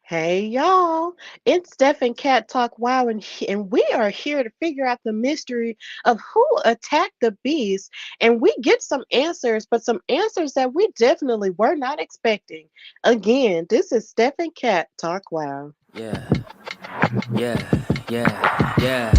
Hey y'all, it's Steph and Cat Talk Wow, and we are here to figure out the mystery of who attacked the beast. And we get some answers, but some answers that we definitely were not expecting. Again, this is Steph and Cat Talk Wow. Yeah, yeah.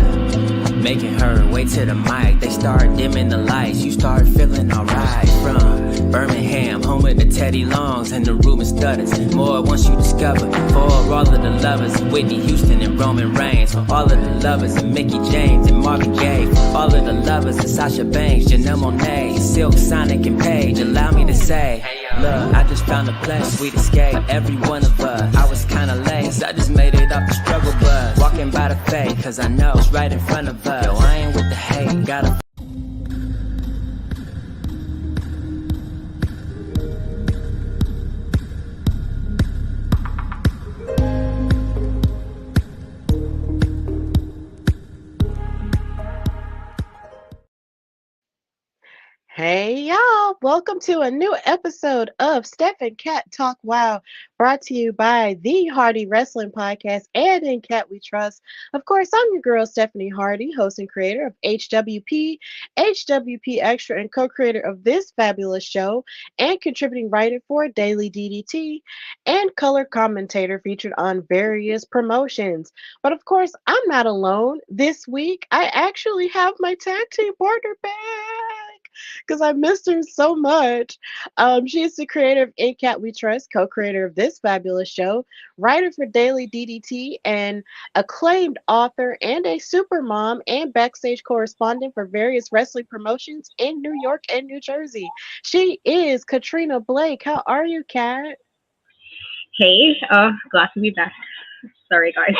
Making her way to the mic. They start dimming the lights. You start feeling alright. From Birmingham, home of the Teddy Longs and the Ruben Studders. More once you discover. For all of the lovers of Whitney Houston and Roman Reigns. For all of the lovers of Mickey James and Marvin Gaye. For all of the lovers of Sasha Banks, Janelle Monáe, Silk, Sonic, and Paige. Allow me to say, look, I just found a place, sweet escape. Every one of us, I was kinda late, so I just made it off the struggle bus. Walking by the fade, cause I know it's right in front of us. Yo, I ain't with the hate, gotta. Hey y'all, welcome to a new episode of Steph and Cat Talk Wow, brought to you by the Hardy Wrestling Podcast and In Cat We Trust. Of course, I'm your girl Stephanie Hardy, host and creator of HWP, HWP Extra, and co-creator of this fabulous show, and contributing writer for Daily DDT, and color commentator featured on various promotions. But of course, I'm not alone. This week, I actually have my tag team partner back because I missed her so much. She's the creator of In Cat We Trust, co-creator of this fabulous show, writer for Daily DDT, and acclaimed author and a super mom and backstage correspondent for various wrestling promotions in New York and New Jersey. She is Katrina Blake. How are you, Kat? Hey, glad to be back. Sorry, guys.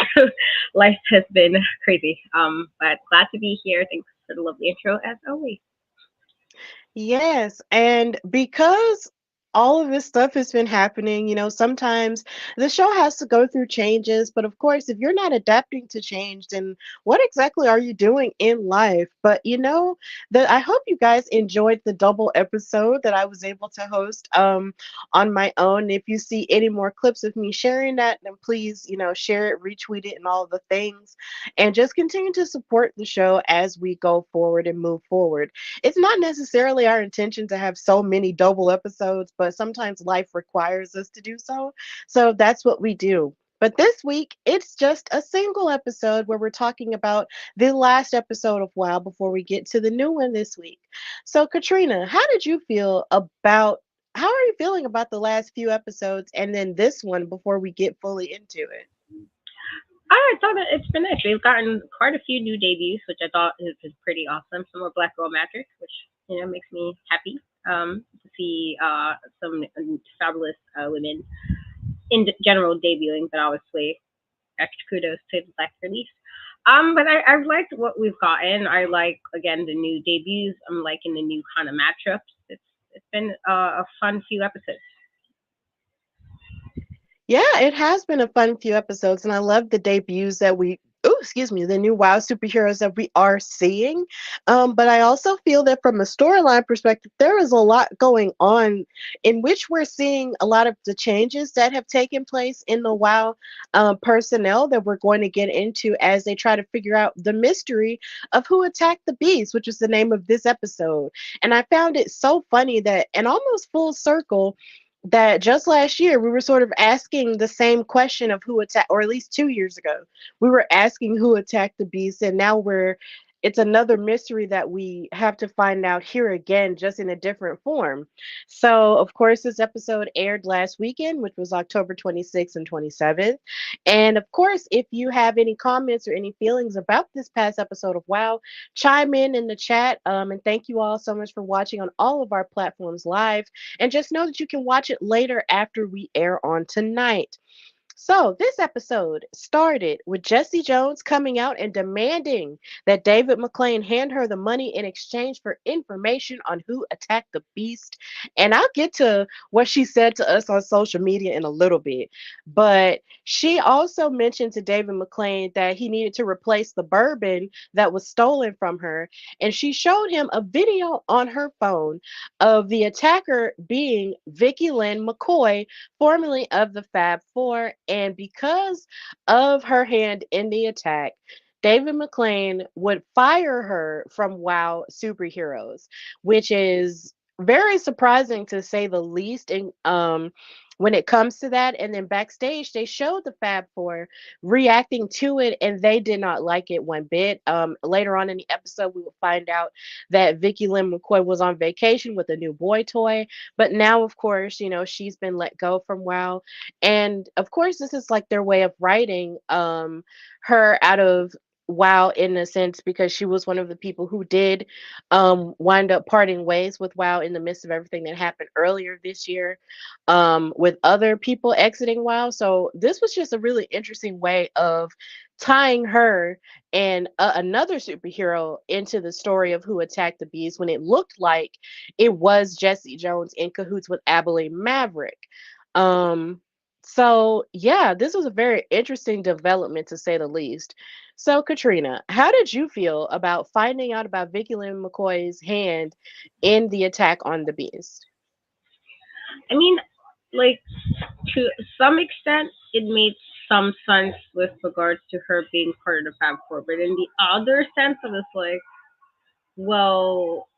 Life has been crazy. But glad to be here. Thanks for the lovely intro, as always. Yes, and because all of this stuff has been happening, sometimes the show has to go through changes. But of course, if you're not adapting to change, then what exactly are you doing in life? But that I hope you guys enjoyed the double episode that I was able to host on my own. If you see any more clips of me sharing that, then please, share it, retweet it, and all the things. And just continue to support the show as we go forward and move forward. It's not necessarily our intention to have so many double episodes, but sometimes life requires us to do so. So that's what we do. But this week, it's just a single episode where we're talking about the last episode of WoW before we get to the new one this week. So, Katrina, how are you feeling about the last few episodes and then this one before we get fully into it? I thought that it's been nice. We've gotten quite a few new debuts, which I thought is pretty awesome. Some more Black Girl Magic, which makes me happy to see some fabulous women in general debuting, but obviously extra kudos to the Black release. But I've liked what we've gotten. I like again the new debuts. I'm liking the new kind of matchups. It's been a fun few episodes. Yeah, it has been a fun few episodes, and I love the debuts that the new WoW superheroes that we are seeing. But I also feel that from a storyline perspective, there is a lot going on in which we're seeing a lot of the changes that have taken place in the WoW personnel that we're going to get into as they try to figure out the mystery of who attacked the beast, which is the name of this episode. And I found it so funny that, and almost full circle, that just last year we were sort of asking the same question of who attacked, or at least 2 years ago, we were asking who attacked the beast, and now it's another mystery that we have to find out here again, just in a different form. So, of course, this episode aired last weekend, which was October 26th and 27th. And of course, if you have any comments or any feelings about this past episode of WoW, chime in the chat. And thank you all so much for watching on all of our platforms live. And just know that you can watch it later after we air on tonight. So, this episode started with Jessie Jones coming out and demanding that David McLane hand her the money in exchange for information on who attacked the beast. And I'll get to what she said to us on social media in a little bit. But she also mentioned to David McLane that he needed to replace the bourbon that was stolen from her. And she showed him a video on her phone of the attacker being Vicky Lynn McCoy, formerly of the Fab Four, And because of her hand in the attack, David McLane would fire her from WoW Superheroes, which is very surprising to say the least. And when it comes to that, and then backstage, they showed the Fab Four reacting to it, and they did not like it one bit. Later on in the episode, we will find out that Vicky Lynn McCoy was on vacation with a new boy toy, but now, of course, she's been let go from WoW, and of course, this is like their way of writing her out of WoW in a sense, because she was one of the people who did wind up parting ways with WoW in the midst of everything that happened earlier this year, with other people exiting WoW. So this was just a really interesting way of tying her and another superhero into the story of who attacked the beast, when it looked like it was Jessie Jones in cahoots with Abilene Maverick. Um, so yeah, this was a very interesting development to say the least. So Katrina, how did you feel about finding out about Vicky Lynn McCoy's hand in the attack on the beast? I mean, like to some extent, it made some sense with regards to her being part of the Fab Four, but in the other sense, I was like, well,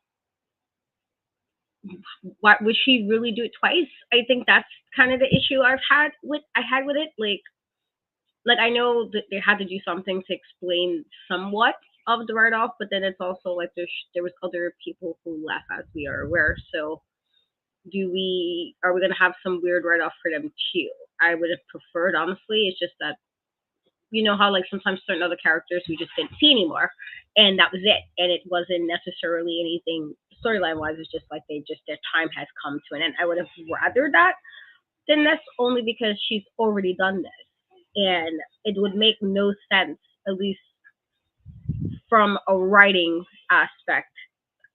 why would she really do it twice? I think that's kind of the issue I had with it. Like I know that they had to do something to explain somewhat of the write off, but then it's also like there was other people who left, as we are aware. So do we are we gonna have some weird write off for them too? I would have preferred, honestly. It's just that you know how like sometimes certain other characters we just didn't see anymore, and that was it. And it wasn't necessarily anything storyline wise. It's just like their time has come to an end. I would have rather that than this, only because she's already done this, and it would make no sense, at least from a writing aspect.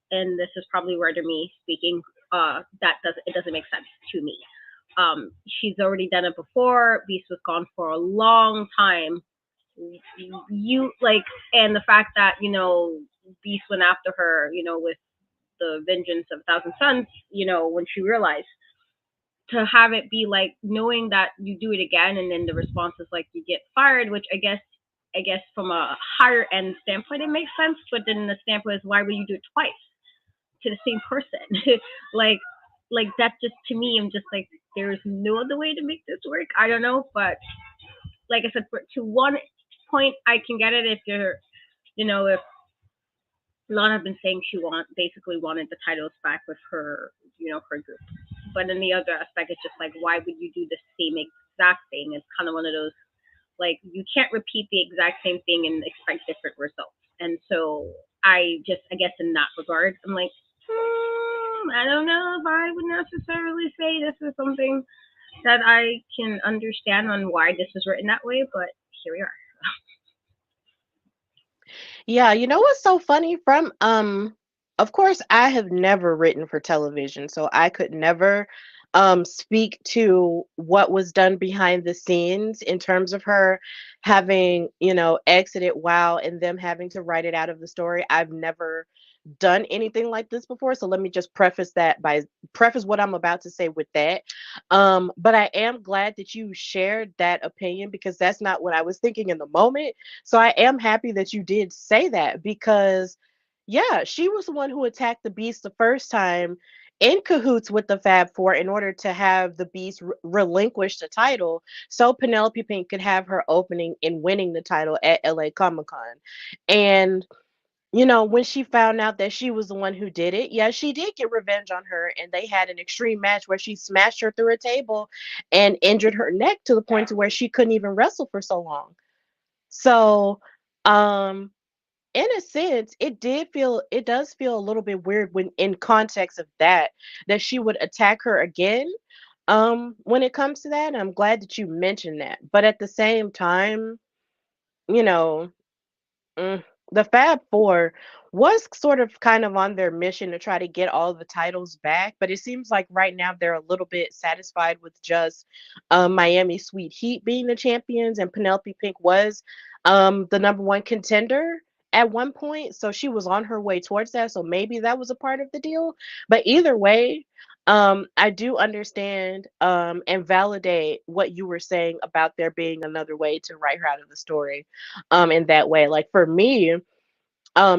And this is probably where to me speaking, doesn't make sense to me. She's already done it before. Beast was gone for a long time. You like, and the fact that Beast went after her, with the vengeance of a thousand suns, when she realized, to have it be like knowing that you do it again and then the response is like you get fired, which I guess from a higher end standpoint it makes sense, but then the standpoint is why would you do it twice to the same person? like that, just to me, I'm just like, there's no other way to make this work. I don't know, but like I said, to one point I can get it if you're, if Lana had been saying she basically wanted the titles back with her, her group. But in the other aspect, it's just like, why would you do the same exact thing? It's kind of one of those, like, you can't repeat the exact same thing and expect different results. And so I guess in that regard, I'm like, I don't know if I would necessarily say this is something that I can understand on why this is written that way, but here we are. Yeah, you know what's so funny from of course I have never written for television, so I could never speak to what was done behind the scenes in terms of her having, exited WoW and them having to write it out of the story. I've never done anything like this before, so let me just preface what I'm about to say with that. But I am glad that you shared that opinion, because that's not what I was thinking in the moment. So I am happy that you did say that, because yeah, she was the one who attacked the beast the first time in cahoots with the Fab Four in order to have the beast relinquish the title so Penelope Pink could have her opening and winning the title at LA Comic Con. And when she found out that she was the one who did it, yeah, she did get revenge on her, and they had an extreme match where she smashed her through a table and injured her neck to the point to where she couldn't even wrestle for so long. So, um, in a sense, it does feel a little bit weird when in context of that she would attack her again. When it comes to that, I'm glad that you mentioned that. But at the same time, you know, Mm, the Fab Four was sort of kind of on their mission to try to get all the titles back, but it seems like right now they're a little bit satisfied with just Miami Sweet Heat being the champions, and Penelope Pink was the number one contender at one point, so she was on her way towards that. So maybe that was a part of the deal. But either way, I do understand and validate what you were saying about there being another way to write her out of the story in that way. Like for me,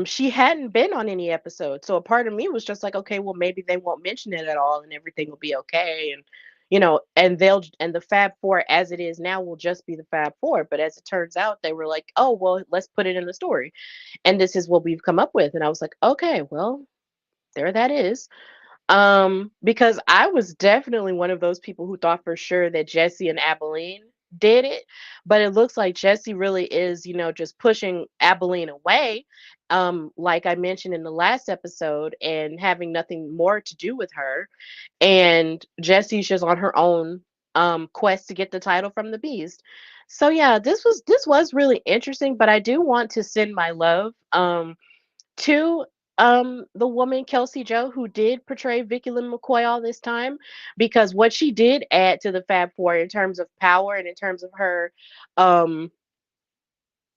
she hadn't been on any episode. So a part of me was just like, okay, well maybe they won't mention it at all and everything will be okay. And and the Fab Four as it is now will just be the Fab Four. But as it turns out, they were like, oh well, let's put it in the story. And this is what we've come up with. And I was like, okay, well, there that is. Because I was definitely one of those people who thought for sure that Jesse and Abilene did it, but it looks like Jesse really is, just pushing Abilene away, like I mentioned in the last episode, and having nothing more to do with her. And Jesse's just on her own quest to get the title from the Beast. So yeah, this was really interesting, but I do want to send my love. To the woman Kelsey Joe who did portray Vicky Lynn McCoy all this time, because what she did add to the Fab Four in terms of power and um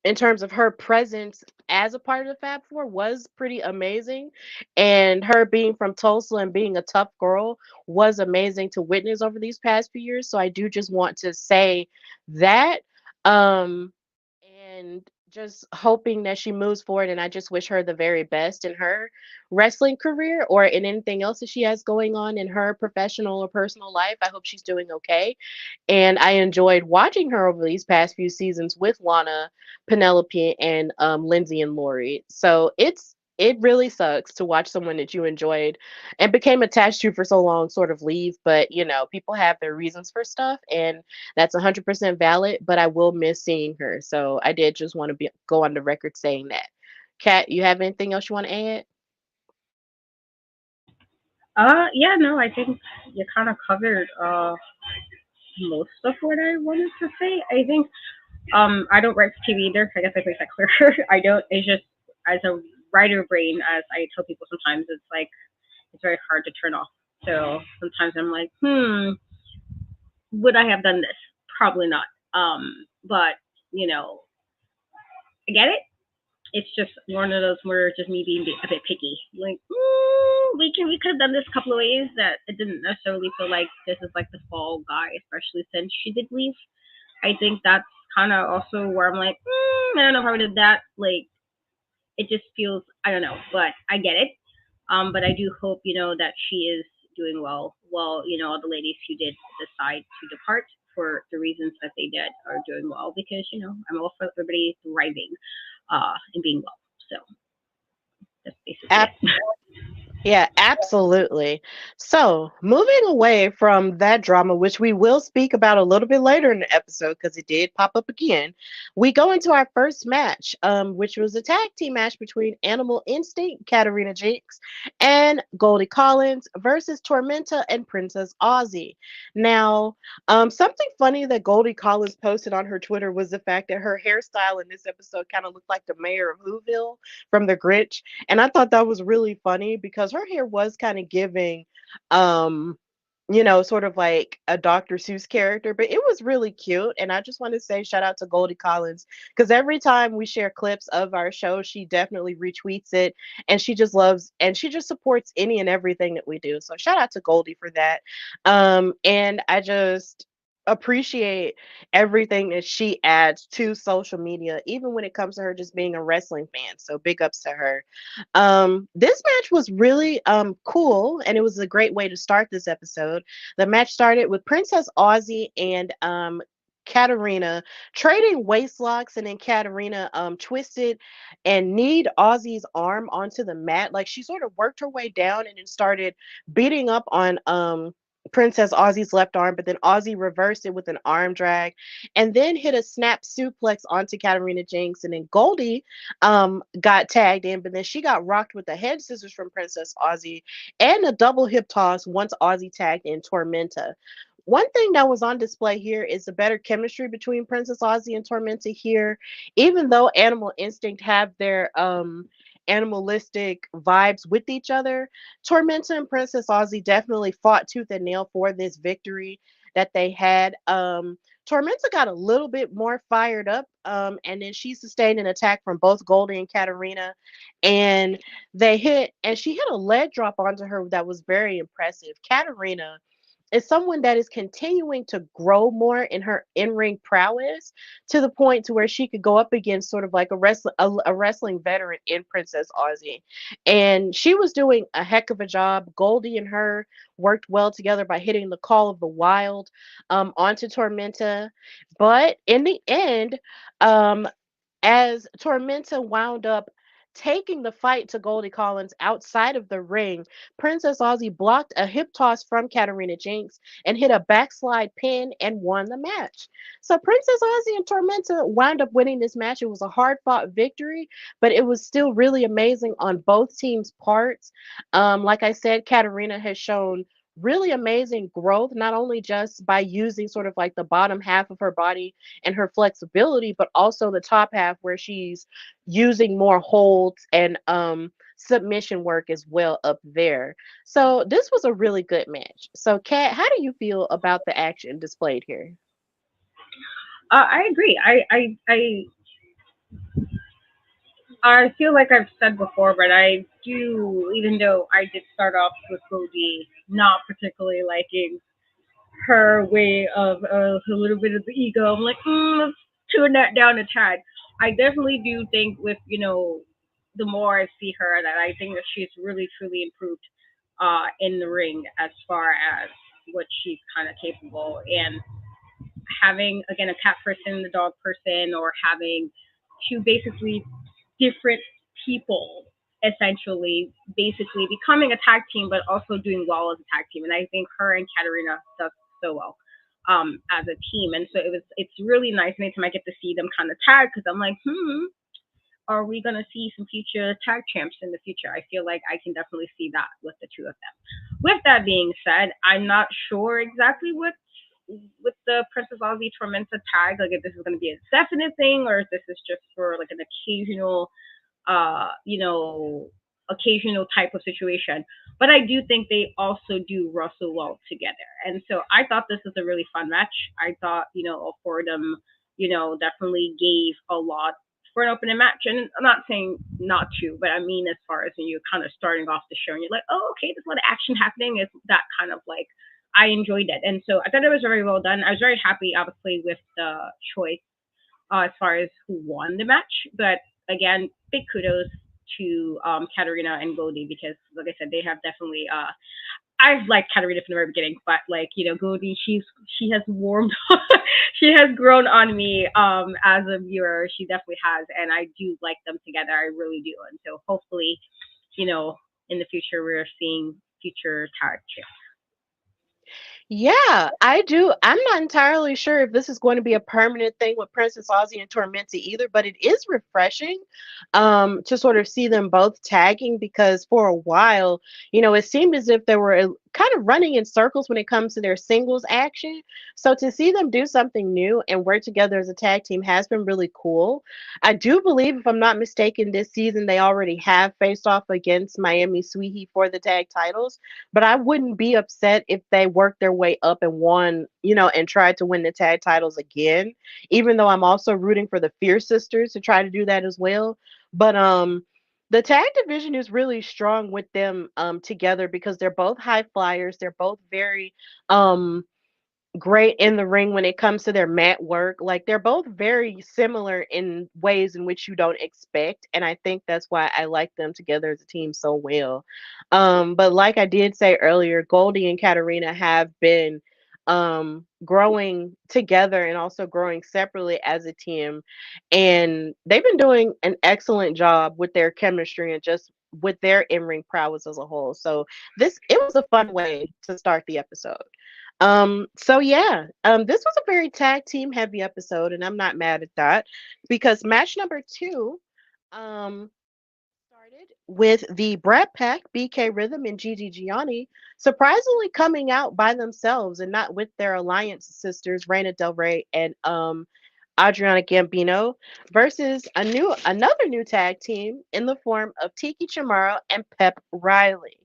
in terms of her presence as a part of the Fab Four was pretty amazing. And her being from Tulsa and being a tough girl was amazing to witness over these past few years. So I do just want to say that. Um, and just hoping that she moves forward. And I just wish her the very best in her wrestling career or in anything else that she has going on in her professional or personal life. I hope she's doing okay. And I enjoyed watching her over these past few seasons with Lana, Penelope, and Lindsey and Laurie. So it really sucks to watch someone that you enjoyed and became attached to for so long sort of leave. But people have their reasons for stuff, and that's 100% valid. But I will miss seeing her. So I did just want to go on the record saying that. Kat, you have anything else you want to add? Yeah, no, I think you kind of covered most of what I wanted to say. I think I don't write for TV either. I guess I make that clear. I don't. It's just as a writer brain, as I tell people sometimes, it's like it's very hard to turn off. So sometimes I'm like, would I have done this? Probably not. But you know, I get it. It's just one of those where just me being a bit picky. Like, we could have done this a couple of ways that it didn't necessarily feel like this is like the fall guy, especially since she did leave. I think that's kind of also where I'm like, I don't know if I would have that. Like, it just feels, I don't know, but I get it. But I do hope that she is doing well. Well, all the ladies who did decide to depart for the reasons that they did are doing well because I'm all for everybody thriving, and being well. So that's basically it. Yeah, absolutely. So, moving away from that drama, which we will speak about a little bit later in the episode because it did pop up again, we go into our first match, which was a tag team match between Animal Instinct, Katarina Jinx, and Goldie Collins versus Tormenta and Princess Aussie. Now, something funny that Goldie Collins posted on her Twitter was the fact that her hairstyle in this episode kind of looked like the mayor of Whoville from The Grinch, and I thought that was really funny because her hair was kind of giving, um, sort of like a Dr. Seuss character, but it was really cute. And I just want to say shout out to Goldie Collins because every time we share clips of our show, she definitely retweets it and she just loves and she just supports any and everything that we do. So shout out to Goldie for that. And I just appreciate everything that she adds to social media, even when it comes to her just being a wrestling fan. So big ups to her. This match was really cool, and it was a great way to start this episode. The match started with Princess Aussie and Katarina trading waist locks, and then Katarina twisted and kneed Aussie's arm onto the mat. Like she sort of worked her way down and then started beating up on Princess Aussie's left arm, but then Aussie reversed it with an arm drag and then hit a snap suplex onto Katarina Jinx. And then Goldie got tagged in, but then she got rocked with the head scissors from Princess Aussie and a double hip toss once Aussie tagged in Tormenta. One thing that was on display here is the better chemistry between Princess Aussie and Tormenta here, even though Animal Instinct have their animalistic vibes with each other. Tormenta and Princess Aussie definitely fought tooth and nail for this victory that they had. Tormenta got a little bit more fired up, and then she sustained an attack from both Goldie and Katarina, and she hit a leg drop onto her that was very impressive. Katarina is someone that is continuing to grow more in her in-ring prowess to the point to where she could go up against sort of like a wrestling veteran in Princess Aussie. And she was doing a heck of a job. Goldie and her worked well together by hitting the Call of the Wild onto Tormenta. But in the end, um, as Tormenta wound up taking the fight to Goldie Collins outside of the ring, Princess Aussie blocked a hip toss from Katarina Jinx and hit a backslide pin and won the match. So Princess Aussie and Tormenta wound up winning this match. It was a hard fought victory, but it was still really amazing on both teams' parts. Like I said, Katarina has shown really amazing growth, not only just by using sort of like the bottom half of her body and her flexibility, but also the top half where she's using more holds and submission work as well up there. So this was a really good match. So Kat, how do you feel about the action displayed here? I agree. I feel like I've said before, but I do, even though I did start off with Goldie not particularly liking her way of a little bit of the ego. I'm like, let's tune that down a tad. I definitely do think with the more I see her, that I think that she's really truly improved in the ring as far as what she's kind of capable, and having again a cat person, the dog person, or having two basically different people essentially basically becoming a tag team but also doing well as a tag team, and I think her and Katarina does so well as a team. And so it's really nice anytime I get to see them kind of tag, because I'm like, are we going to see some future tag champs in the future? I feel like I can definitely see that with the two of them. With that being said, I'm not sure exactly what with the Princess Aussie Tormenta tag, like if this is going to be a definite thing or if this is just for like an occasional, uh, you know, occasional type of situation. But I do think they also do wrestle well together, and so I thought this was a really fun match. I thought Fordham, definitely gave a lot for an opening match, and I'm not saying not to, but I mean as far as when you're kind of starting off the show and you're like, oh, okay, there's a lot of action happening. It's that kind of like I enjoyed it, and so I thought it was very well done. I was very happy, obviously, with the choice as far as who won the match. But again, big kudos to Katarina and Goldie, because, like I said, they have definitely. I've liked Katarina from the very beginning, but like Goldie, she has warmed, she has grown on me as a viewer. She definitely has, and I do like them together. I really do, and so hopefully, you know, in the future we're seeing future tag champs. Yeah, I do. I'm not entirely sure if this is going to be a permanent thing with Princess Aussie and Tormenta either, but it is refreshing to sort of see them both tagging because for a while, it seemed as if they were kind of running in circles when it comes to their singles action. So to see them do something new and work together as a tag team has been really cool. I do believe, if I'm not mistaken, this season they already have faced off against Miami Sweet Heat for the tag titles, but I wouldn't be upset if they worked their way up and won, and tried to win the tag titles again, even though I'm also rooting for the Fierce Sisters to try to do that as well. But the tag division is really strong with them together because they're both high flyers. They're both very great in the ring when it comes to their mat work. Like they're both very similar in ways in which you don't expect, and I think that's why I like them together as a team so well. But like I did say earlier, Goldie and Katarina have been growing together and also growing separately as a team, and they've been doing an excellent job with their chemistry and just with their in-ring prowess as a whole. So this it was a fun way to start the episode. So yeah, this was a very tag team heavy episode, and I'm not mad at that because match number two, um, started with the Brat Pack, BK Rhythm and Gigi Gianni, surprisingly coming out by themselves and not with their alliance sisters, Reina Del Rey and Adriana Gambino, versus another new tag team in the form of Tiki Chamorro and Pep Riley.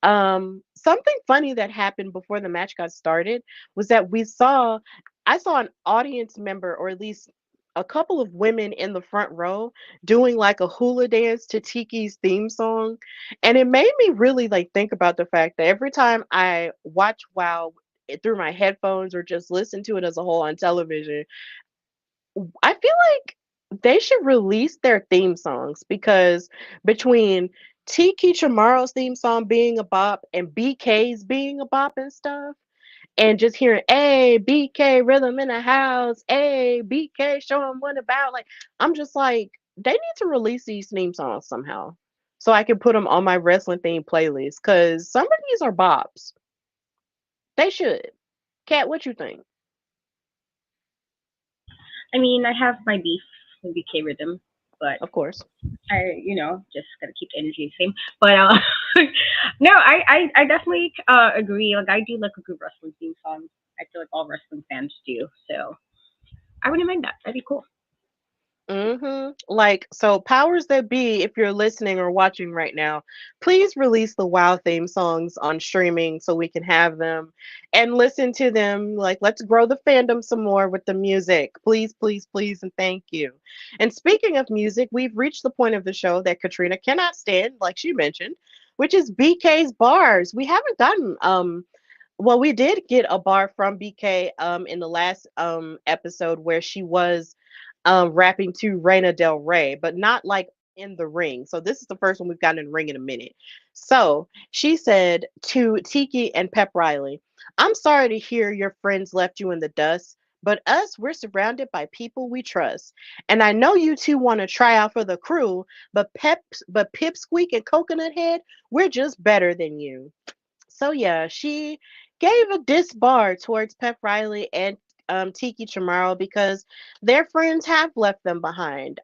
Something funny that happened before the match got started was that we saw I saw an audience member, or at least a couple of women in the front row, doing like a hula dance to Tiki's theme song. And it made me really like think about the fact that every time I watch WoW through my headphones or just listen to it as a whole on television, I feel like they should release their theme songs, because between Tiki Chamorro's theme song being a bop and BK's being a bop and stuff, and just hearing a BK rhythm in the house, a BK show them what about, like, I'm just like, they need to release these theme songs somehow so I can put them on my wrestling themed playlist, because some of these are bops. They should. Kat, what you think? I mean, I have my beef with BK Rhythm, but Of course. just gotta keep the energy the same. But no, I definitely agree. Like, I do like a good wrestling theme song. I feel like all wrestling fans do. So I wouldn't mind that. That'd be cool. Like, so powers that be, if you're listening or watching right now, please release the WoW theme songs on streaming so we can have them and listen to them. Like, let's grow the fandom some more with the music. Please, please, please, and thank you. And speaking of music, we've reached the point of the show that Katrina cannot stand, like she mentioned, which is BK's bars. We haven't gotten well, we did get a bar from BK in the last episode where she was rapping to Reina Del Rey, but not like in the ring. So this is the first one we've gotten in the ring in a minute. So she said to Tiki and Pep Riley, "I'm sorry to hear your friends left you in the dust, but us, we're surrounded by people we trust. And I know you two want to try out for the crew, but Pipsqueak and Coconut Head, we're just better than you." So yeah, she gave a diss bar towards Pep Riley and Tiki Chamorro because their friends have left them behind.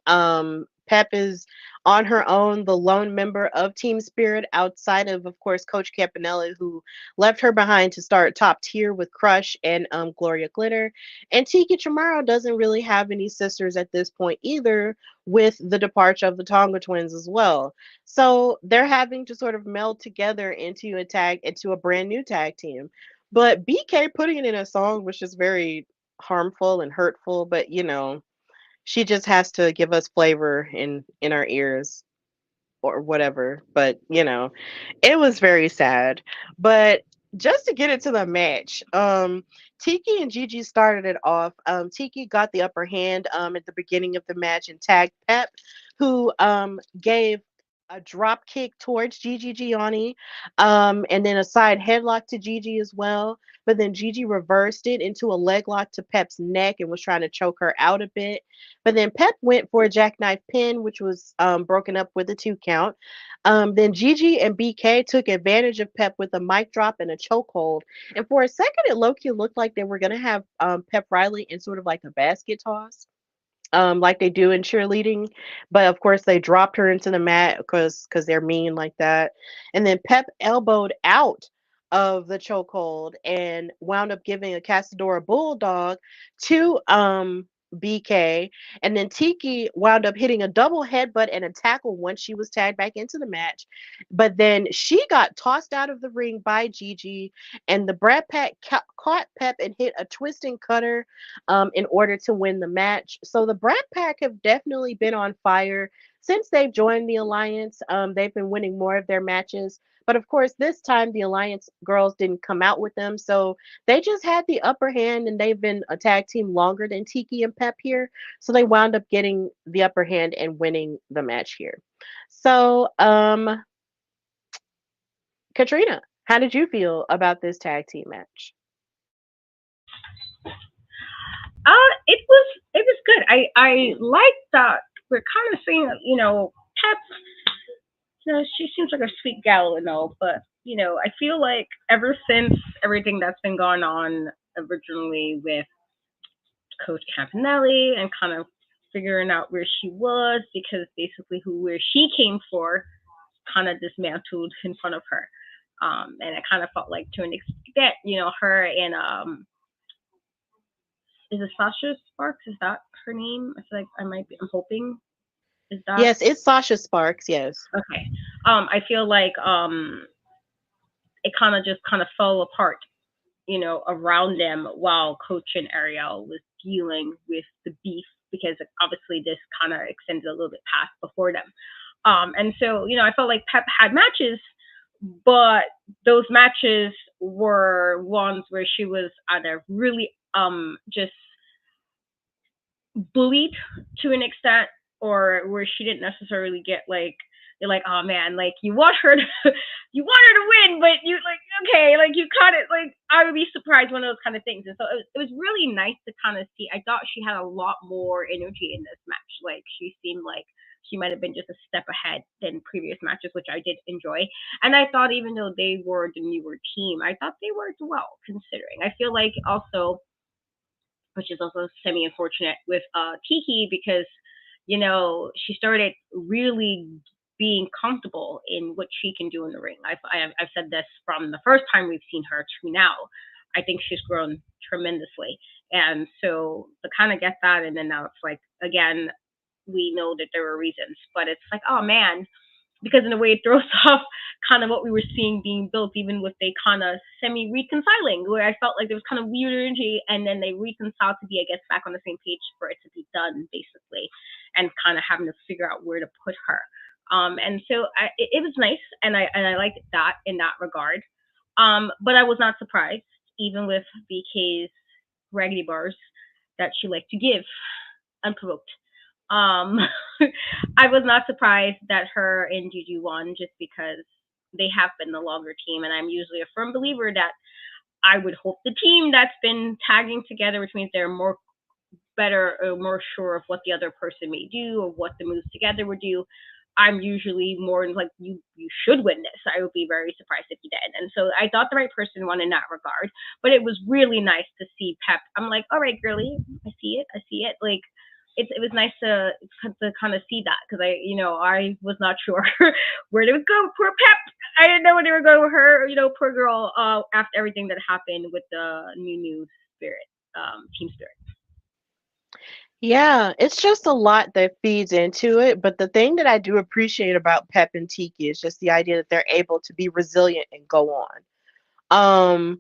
Pep is on her own, the lone member of Team Spirit outside of course, Coach Campanella, who left her behind to start top tier with Crush and Gloria Glitter. And Tiki Chamorro doesn't really have any sisters at this point either, with the departure of the Tonga twins as well. So they're having to sort of meld together into a brand new tag team. But BK putting it in a song was just very harmful and hurtful, but she just has to give us flavor in our ears or whatever. But it was very sad. But just to get into the match, Tiki and Gigi started it off. Tiki got the upper hand at the beginning of the match and tagged Pep, who gave a drop kick towards Gigi Gianni, and then a side headlock to Gigi as well. But then Gigi reversed it into a leg lock to Pep's neck and was trying to choke her out a bit. But then Pep went for a jackknife pin, which was broken up with a 2 count. Then Gigi and BK took advantage of Pep with a mic drop and a chokehold. And for a second, it low-key looked like they were going to have Pep Riley in sort of like a basket toss, like they do in cheerleading. But of course, they dropped her into the mat because they're mean like that. And then Pep elbowed out of the chokehold and wound up giving a Casadora Bulldog to BK. And then Tiki wound up hitting a double headbutt and a tackle once she was tagged back into the match. But then she got tossed out of the ring by Gigi, and the Brat Pack caught Pep and hit a twisting cutter in order to win the match. So the Brat Pack have definitely been on fire since they've joined the Alliance. They've been winning more of their matches. But of course, this time the Alliance girls didn't come out with them. So they just had the upper hand, and they've been a tag team longer than Tiki and Pep here. So they wound up getting the upper hand and winning the match here. So, Katrina, how did you feel about this tag team match? It was good. I like that we're kind of seeing, Pep. She seems like a sweet gal and all, but I feel like ever since everything that's been going on originally with Coach Campanelli and kind of figuring out where she was, because basically where she came for kind of dismantled in front of her. And I kind of felt like to an extent, her and is it Sasha Sparks? Is that her name? I feel like I'm hoping. Is that Yes, it's Sasha Sparks. Yes. okay? I feel like it kind of just kind of fell apart, around them while Coach and Ariel was dealing with the beef because obviously this kind of extended a little bit past before them. And so, I felt like Pep had matches, but those matches were ones where she was either really just bullied to an extent, or where she didn't necessarily get like they're like, oh man, like you want her to you want her to win, but you like okay, like you caught it. Like I would be surprised one of those kind of things. And so it was really nice to kind of see. I thought she had a lot more energy in this match. Like she seemed like she might have been just a step ahead than previous matches, which I did enjoy. And I thought even though they were the newer team, I thought they worked well considering. I feel like also, which is also semi unfortunate with Tiki because she started really being comfortable in what she can do in the ring. I've said this from the first time we've seen her to now. I think she's grown tremendously, and so to kind of get that, and then now it's like again, we know that there were reasons, but it's like oh man, because in a way it throws off kind of what we were seeing being built, even with they kind of semi reconciling, where I felt like there was kind of weird energy, and then they reconciled to be, I guess, back on the same page for it to be done, basically, and kind of having to figure out where to put her. And so it was nice, and I liked that in that regard. But I was not surprised, even with BK's raggedy bars that she liked to give unprovoked. Um, I was not surprised that her and Gigi won just because they have been the longer team, and I'm usually a firm believer that I would hope the team that's been tagging together, which means they're more better or more sure of what the other person may do or what the moves together would do. I'm usually more like you should win this. I would be very surprised if you did. And so I thought the right person won in that regard. But it was really nice to see Pep. I'm like, all right, girly, I see it. I see it. Like it was nice to kind of see that because I was not sure where they would go. Poor Pep. I didn't know where they were going with her. Poor girl. After everything that happened with the new spirit, team spirit. Yeah, it's just a lot that feeds into it. But the thing that I do appreciate about Pep and Tiki is just the idea that they're able to be resilient and go on.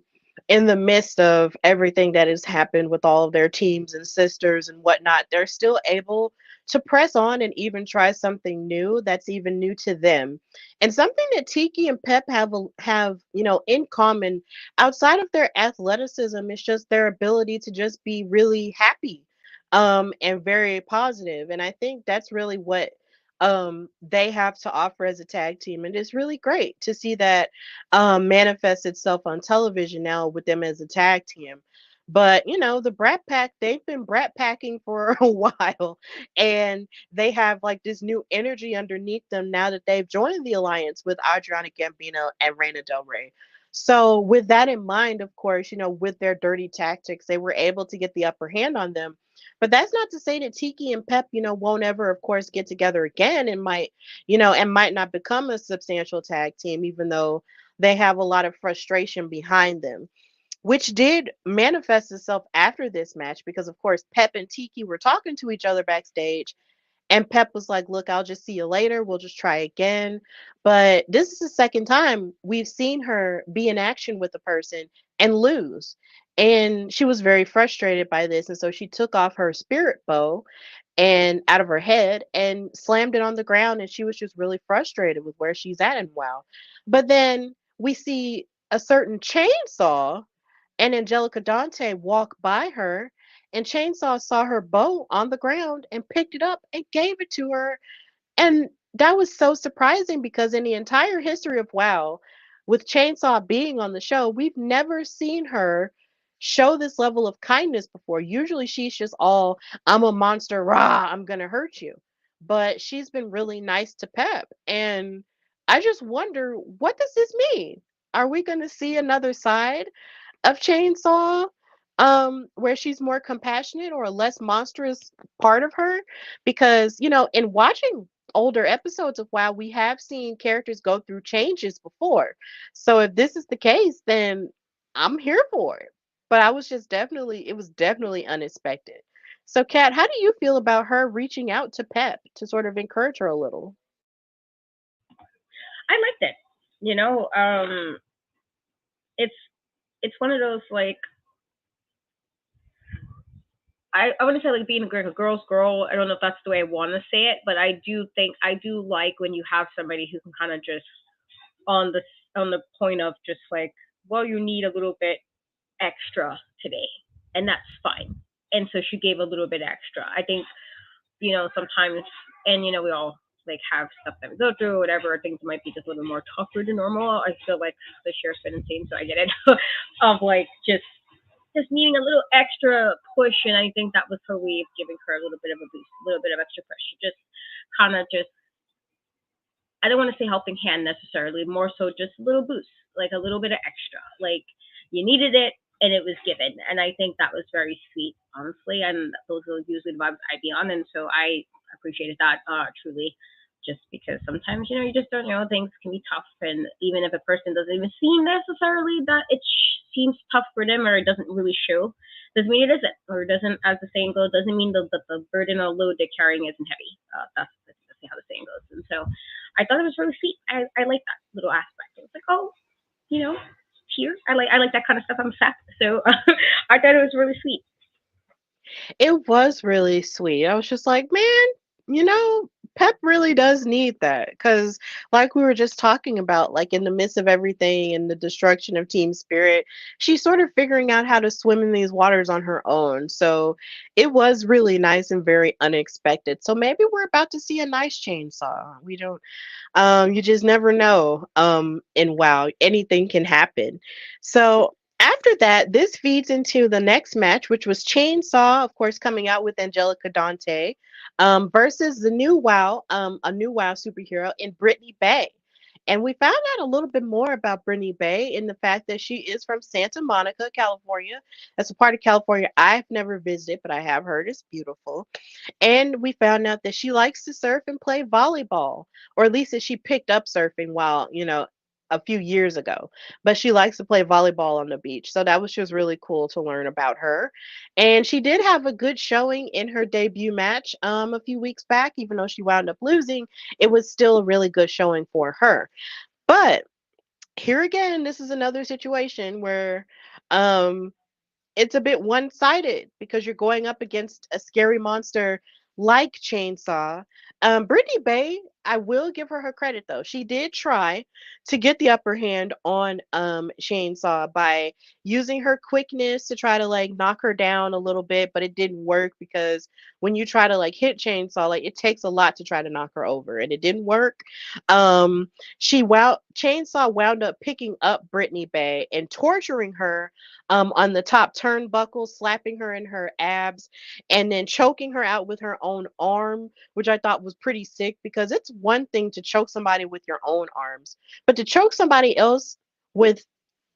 In the midst of everything that has happened with all of their teams and sisters and whatnot, they're still able to press on and even try something new that's even new to them. And something that Tiki and Pep have in common outside of their athleticism is just their ability to just be really happy and very positive. And I think that's really what they have to offer as a tag team, and it's really great to see that manifest itself on television now with them as a tag team. But the Brat Pack, they've been Brat packing for a while, and they have like this new energy underneath them now that they've joined the alliance with Adriana Gambino and Reina Del Rey. So, with that in mind, of course, with their dirty tactics, they were able to get the upper hand on them. But that's not to say that Tiki and Pep, won't ever, of course, get together again and might not become a substantial tag team, even though they have a lot of frustration behind them, which did manifest itself after this match because, of course, Pep and Tiki were talking to each other backstage. And Pep was like, "Look, I'll just see you later. We'll just try again." But this is the second time we've seen her be in action with a person and lose. And she was very frustrated by this. And so she took off her spirit bow and out of her head and slammed it on the ground. And she was just really frustrated with where she's at and wow. But then we see a certain chainsaw and Angelica Dante walked by her, and Chainsaw saw her bow on the ground and picked it up and gave it to her. And that was so surprising because in the entire history of WoW, with Chainsaw being on the show, we've never seen her show this level of kindness before. Usually she's just all, I'm a monster, rah, I'm going to hurt you. But she's been really nice to Pep. And I just wonder, what does this mean? Are we going to see another side of Chainsaw, where she's more compassionate or a less monstrous part of her? Because, in watching older episodes of WoW, we have seen characters go through changes before. So if this is the case, then I'm here for it. But it was definitely unexpected. So, Kat, how do you feel about her reaching out to Pep to sort of encourage her a little? I liked it. You know, it's it's one of those like I want to say like being a girl's girl. I don't know if that's the way I want to say it, but I do think I do like when you have somebody who can kind of just on the on the point of just like, well, you need a little bit extra today, and that's fine. And so she gave a little bit extra. I think sometimes, and we all like have stuff that we go through, or whatever. Things might be just a little more tougher than normal. I feel like the year's been insane, so I get it. Of like just needing a little extra push, and I think that was her way of giving her a little bit of a boost, a little bit of extra push. Just kind of just I don't want to say helping hand necessarily, more so just a little boost, like a little bit of extra. Like you needed it and it was given. And I think that was very sweet, honestly. And those are usually the vibes I be on. And so I appreciated that truly. Just because sometimes, you just don't know, things can be tough. And even if a person doesn't even seem necessarily that it seems tough for them or it doesn't really show, doesn't mean it isn't. Or doesn't, as the saying goes, doesn't mean the burden or load they're carrying isn't heavy. That's how the saying goes. And so I thought it was really sweet. I like that little aspect. It was like, oh, you know, here. I like that kind of stuff. I'm sad. So I thought it was really sweet. It was really sweet. I was just like, man, Pep really does need that because, like we were just talking about, like in the midst of everything and the destruction of Team Spirit, she's sort of figuring out how to swim in these waters on her own. So it was really nice and very unexpected. So maybe we're about to see a nice chainsaw. We don't you just never know. And wow, anything can happen. So after that, this feeds into the next match, which was Chainsaw, of course, coming out with Angelica Dante, versus the new WoW, a new WoW superhero in Brittany Bay. And we found out a little bit more about Brittany Bay in the fact that she is from Santa Monica, California. That's a part of California I've never visited, but I have heard it's beautiful. And we found out that she likes to surf and play volleyball, or at least that she picked up surfing while, a few years ago. But she likes to play volleyball on the beach. So that was just really cool to learn about her. And she did have a good showing in her debut match a few weeks back, even though she wound up losing. It was still a really good showing for her. But here again, this is another situation where um it's a bit one-sided because you're going up against a scary monster like Chainsaw. Brittany Bay, I will give her credit though. She did try to get the upper hand on Chainsaw by using her quickness to try to like knock her down a little bit, but it didn't work because when you try to like hit Chainsaw, like it takes a lot to try to knock her over, and it didn't work. Chainsaw wound up picking up Brittany Bay and torturing her on the top turnbuckle, slapping her in her abs, and then choking her out with her own arm, which I thought was pretty sick because it's one thing to choke somebody with your own arms, but to choke somebody else with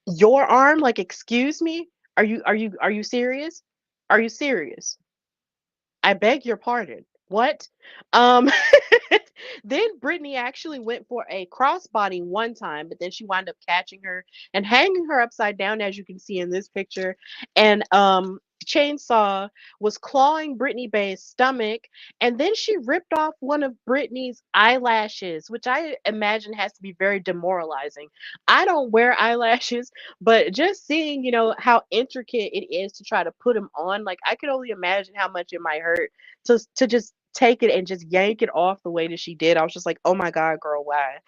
your arm, like, excuse me, are you serious? Are you serious? I beg your pardon. What? Um, then Brittany actually went for a crossbody one time, but then she wound up catching her and hanging her upside down, as you can see in this picture. And Chainsaw was clawing Brittany Bay's stomach, and then she ripped off one of Brittany's eyelashes, which I imagine has to be very demoralizing. I don't wear eyelashes, but just seeing, how intricate it is to try to put them on, like I could only imagine how much it might hurt to just take it and just yank it off the way that she did. I was just like, "Oh my god, girl, why?"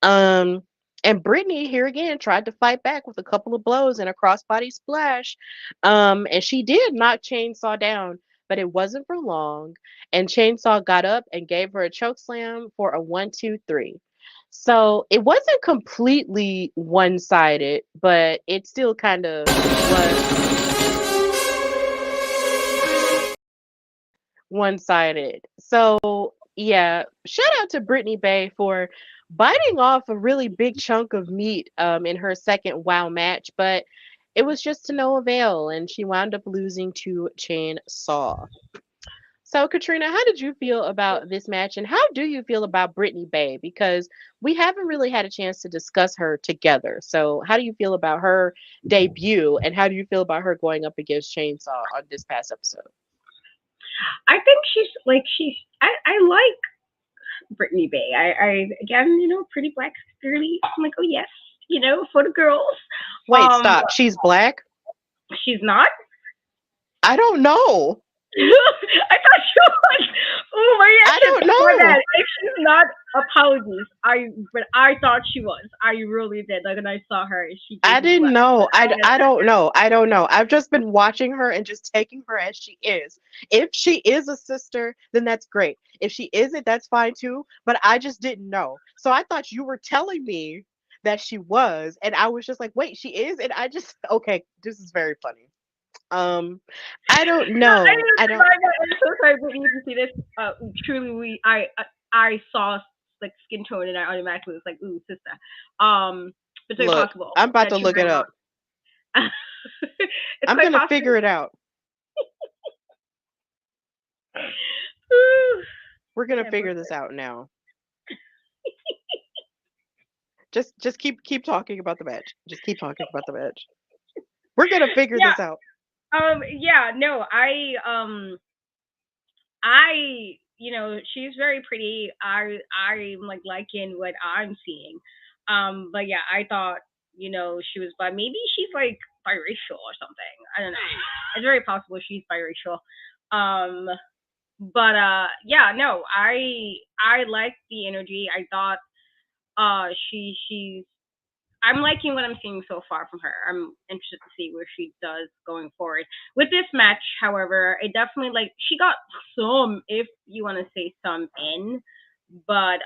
Um and Brittany here again tried to fight back with a couple of blows and a crossbody splash. And she did knock Chainsaw down, but it wasn't for long. And Chainsaw got up and gave her a choke slam for a 1, 2, 3. So it wasn't completely one sided, but it still kind of was one-sided. So, yeah, shout out to Brittany Bay for biting off a really big chunk of meat in her second WoW match, but it was just to no avail, and she wound up losing to Chainsaw. So, Katrina, how did you feel about this match, and how do you feel about Brittany Bay? Because we haven't really had a chance to discuss her together. So, how do you feel about her debut, and how do you feel about her going up against Chainsaw on this past episode? I think I like Brittany Bay. I again, pretty black girly. I'm like, oh yes, for the girls. Wait, Um, stop. She's black? she's not. I don't know. I thought she was. Oh my I reaction. don't My bad. know. If she's not, apologies. But I thought she was. I really did. Like when I saw her, she gave I me didn't black. know. I I, don't know. I don't know. I've just been watching her and just taking her as she is. If she is a sister, then that's great. If she isn't, that's fine too. But I just didn't know. So I thought you were telling me that she was, and I was just like, wait, she is, and I just okay. This is very funny. Um, I don't no, I know. mean, I don't. my God, I'm so sorry, Brittany, if you see this. Truly, I saw like skin tone, and I automatically was like, ooh, sister. It's very Look, possible I'm about that to you're look it very up. wrong. It's I'm quite gonna possible. figure it out. Ooh, We're gonna yeah, but figure this out now. Just keep talking about the match. Just keep talking about the match. We're gonna figure yeah, this out. yeah, no, she's very pretty. I'm like liking what I'm seeing. But yeah, I thought, she was, but maybe she's like biracial or something. I don't know. It's very possible she's biracial. Um, but yeah, no, I liked the energy. I thought, she's I'm liking what I'm seeing so far from her. I'm interested to see where she does going forward. With this match, however, I definitely like she got some, if you want to say some, in, but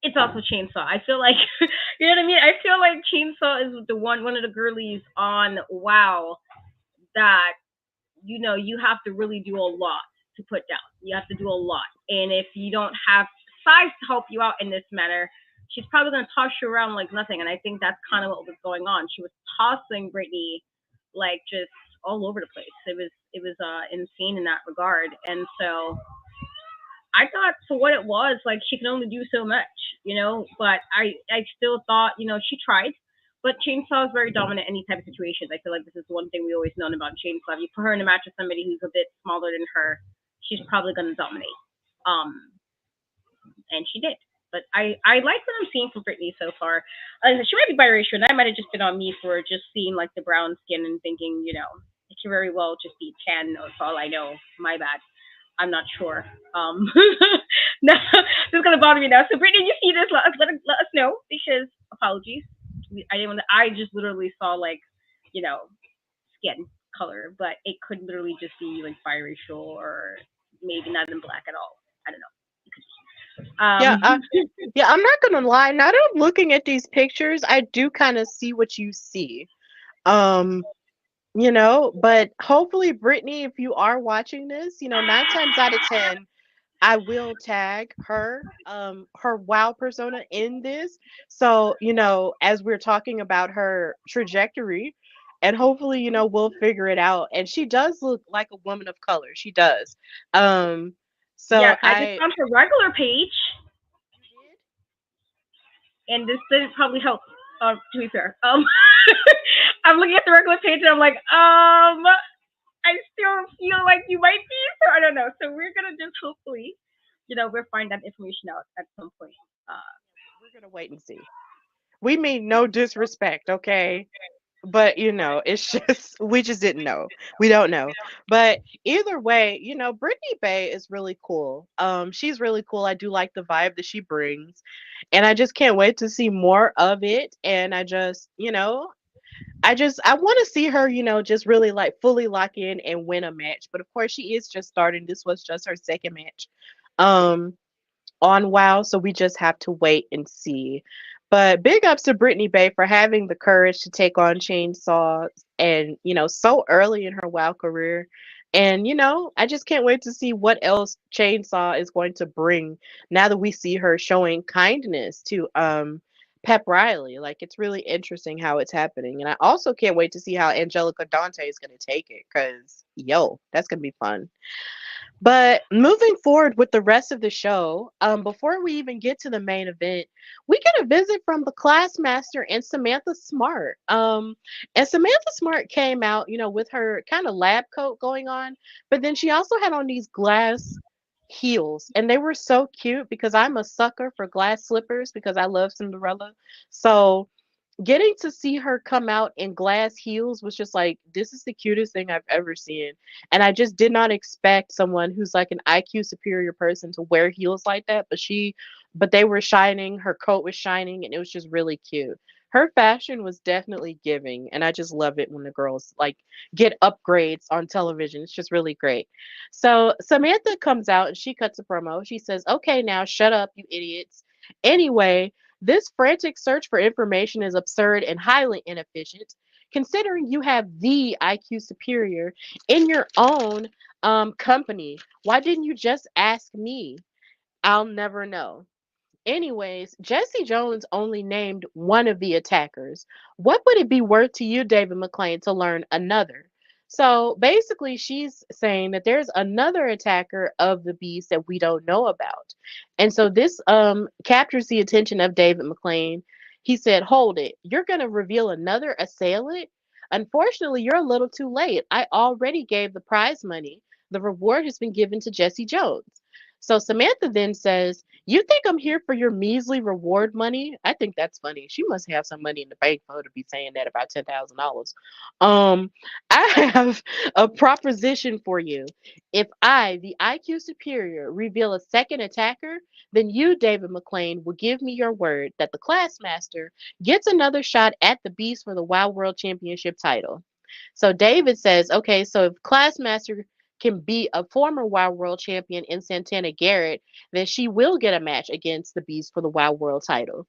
it's also Chainsaw. I feel like you know what I mean. I feel like Chainsaw is the one of the girlies on WoW that you have to really do a lot to put down. You have to do a lot. And if you don't have size to help you out in this manner, she's probably going to toss you around like nothing. And I think that's kind of what was going on. She was tossing Brittany like just all over the place. It was insane in that regard. And so I thought for what it was, like she could only do so much. But I still thought, she tried. But Chainsaw is very dominant in any type of situations. I feel like this is one thing we always known about Chainsaw. If you put her in a match with somebody who's a bit smaller than her, she's probably gonna dominate. Um, and she did. But I like what I'm seeing from Brittany so far. She might be biracial, and that might have just been on me for just seeing like the brown skin and thinking, it could very well just be tan, for all I know. My bad. I'm not sure. No, this is gonna bother me now. So Brittany, you see this? Let us know because apologies. I didn't. I just literally saw like, you know, skin color, but it could literally just be like biracial or maybe not in black at all. I don't know. Yeah, Um, yeah. I'm not gonna lie. Now that I'm looking at these pictures, I do kind of see what you see. Um, but hopefully, Brittany, if you are watching this, 9 times out of 10, I will tag her WoW persona in this. So, as we're talking about her trajectory, and hopefully, we'll figure it out. And she does look like a woman of color. She does. Um, yeah, so 'cause I just found her regular page, you did? and this didn't probably help. To be fair, I'm looking at the regular page, and I'm like, I still feel like you might be. So I don't know. So we're gonna just hopefully, we'll find that information out at some point. Uh, We're gonna wait and see. We mean no disrespect, okay? But it's just we just didn't know. We don't know. But either way, Brittany Bay is really cool. She's really cool. I do like the vibe that she brings, and I just can't wait to see more of it. And I want to see her, just really like fully lock in and win a match. But of course, she is just starting. This was just her second match. Um, on WoW, so we just have to wait and see. But big ups to Brittany Bay for having the courage to take on Chainsaw and, so early in her WoW career. And, I just can't wait to see what else Chainsaw is going to bring now that we see her showing kindness to Pep Riley. Like it's really interesting how it's happening. And I also can't wait to see how Angelica Dante is going to take it cuz that's going to be fun. But moving forward with the rest of the show, before we even get to the main event, we get a visit from the Classmaster and Samantha Smart. And Samantha Smart came out, with her kind of lab coat going on, but then she also had on these glass heels, and they were so cute because I'm a sucker for glass slippers because I love Cinderella. So getting to see her come out in glass heels was just like, this is the cutest thing I've ever seen. And I just did not expect someone who's like an IQ superior person to wear heels like that, but they were shining, her coat was shining, and it was just really cute. Her fashion was definitely giving, and I just love it when the girls like get upgrades on television. It's just really great. So Samantha comes out and she cuts a promo. She says, "Okay, now shut up, you idiots. Anyway, this frantic search for information is absurd and highly inefficient. Considering you have the IQ superior in your own company, why didn't you just ask me? I'll never know. Anyways, Jessie Jones only named one of the attackers. What would it be worth to you, David McLane, to learn another?" So basically, she's saying that there's another attacker of the beast that we don't know about. And so this captures the attention of David McLane. He said, "Hold it. You're going to reveal another assailant? Unfortunately, you're a little too late. I already gave the prize money. The reward has been given to Jessie Jones." So Samantha then says, "You think I'm here for your measly reward money?" I think that's funny. She must have some money in the bank for her to be saying that about $10,000. Um, I have a proposition for you. If I, the IQ superior, reveal a second attacker, then you, David McLean, will give me your word that the Classmaster gets another shot at the Beast for the Wild World Championship title. So David says, okay, so if Classmaster can beat a former Wild World champion in Santana Garrett, then she will get a match against the Beast for the Wild World title.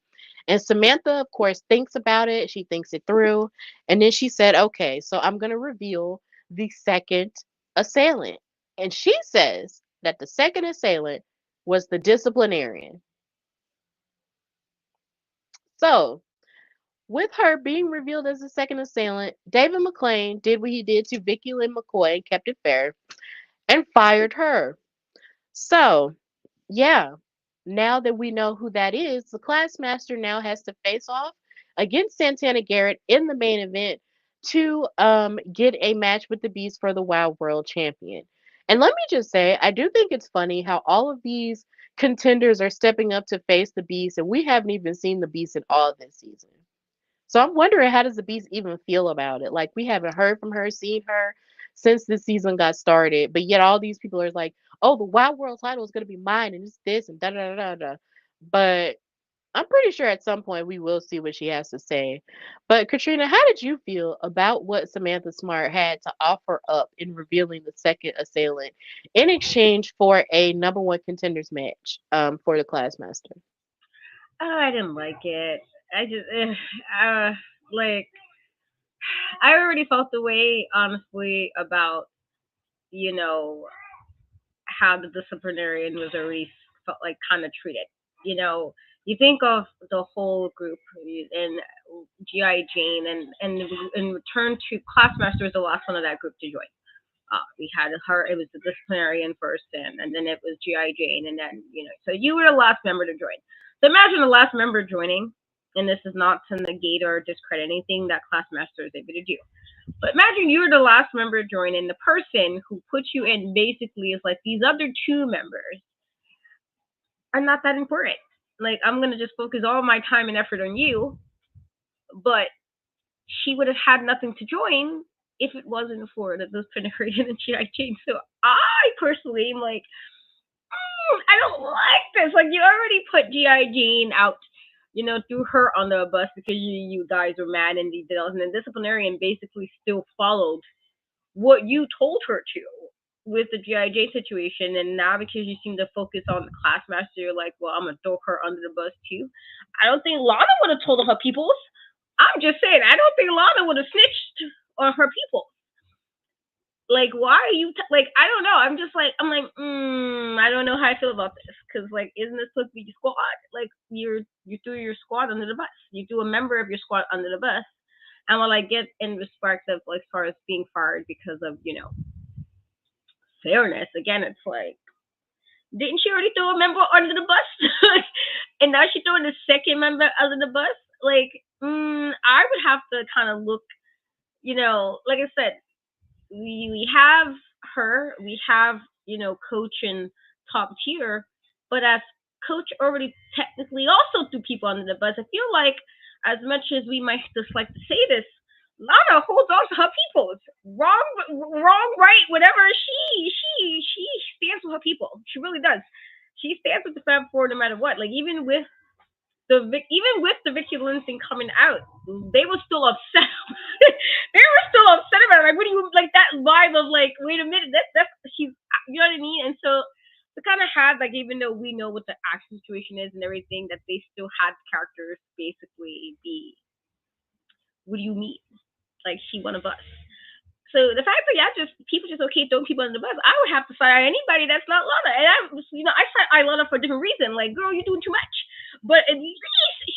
And Samantha, of course, thinks about it. She thinks it through. And then she said, okay, so I'm going to reveal the second assailant. And she says that the second assailant was the disciplinarian. So, with her being revealed as the second assailant, David McLean did what he did to Vicky Lynn McCoy and kept it fair and fired her. So, yeah, now that we know who that is, the Classmaster now has to face off against Santana Garrett in the main event to get a match with the Beast for the Wild World Champion. And let me just say, I do think it's funny how all of these contenders are stepping up to face the Beast, and we haven't even seen the Beast at all this season. So I'm wondering, how does the Beast even feel about it? Like, we haven't heard from her, seen her since this season got started, but yet all these people are like, "Oh, the Wild World title is gonna be mine, and it's this and da da da da." But I'm pretty sure at some point we will see what she has to say. But Katrina, how did you feel about what Samantha Smart had to offer up in revealing the second assailant in exchange for a number one contenders match for the Classmaster? I didn't like it. I just, like, I already felt the way, honestly, about, you know, how the disciplinarian was already felt like kind of treated. You know, you think of the whole group and GI Jane, and in return to Classmaster was the last one of that group to join. We had her; it was the disciplinarian first, and then it was GI Jane, and then so you were the last member to join. So imagine the last member joining, and this is not to negate or discredit anything that Classmaster is able to do. But imagine you're the last member joining. The person who put you in basically is like these other two members are not that important. Like I'm gonna just focus all my time and effort on you, but she would have had nothing to join if it wasn't for the disciplinary and GI Jane. So I personally am like, I don't like this. Like you already put GI Jane out, threw her on the bus because you guys were mad and details, and the disciplinarian basically still followed what you told her to with the GIJ situation, and now because you seem to focus on the Classmaster, you're like, well, I'm gonna throw her under the bus too. I don't think Lana would have told her peoples. I'm just saying, I don't think Lana would have snitched on her people. Like, why are you like? I don't know. I'm like, I don't know how I feel about this because, like, isn't this supposed to be your squad? Like, you threw your squad under the bus. You threw a member of your squad under the bus, and while I get in respect of like as far as being fired because of fairness, again, it's like, didn't she already throw a member under the bus? And now she's throwing the second member under the bus? Like, I would have to kind of look, like I said, we have her, we have, Coach and top tier, but as coach already technically also threw people under the bus. I feel like as much as we might dislike to say this, Lana holds on to her people. Wrong, right, whatever. She stands with her people. She really does. She stands with the Fab Four no matter what. Like even with the Vicky Lindsay coming out, they were still upset. They were still upset about it. Like, what do you like that vibe of like, wait a minute, that's she's, you know what I mean? And so to kind of have like, even though we know what the actual situation is and everything, that they still had characters basically be, what do you mean? Like, she one of us. So the fact that y'all just people just okay throwing people under the bus, I would have to fire anybody that's not Lana. And I fight Lana for a different reason. Like, girl, you're doing too much. But at least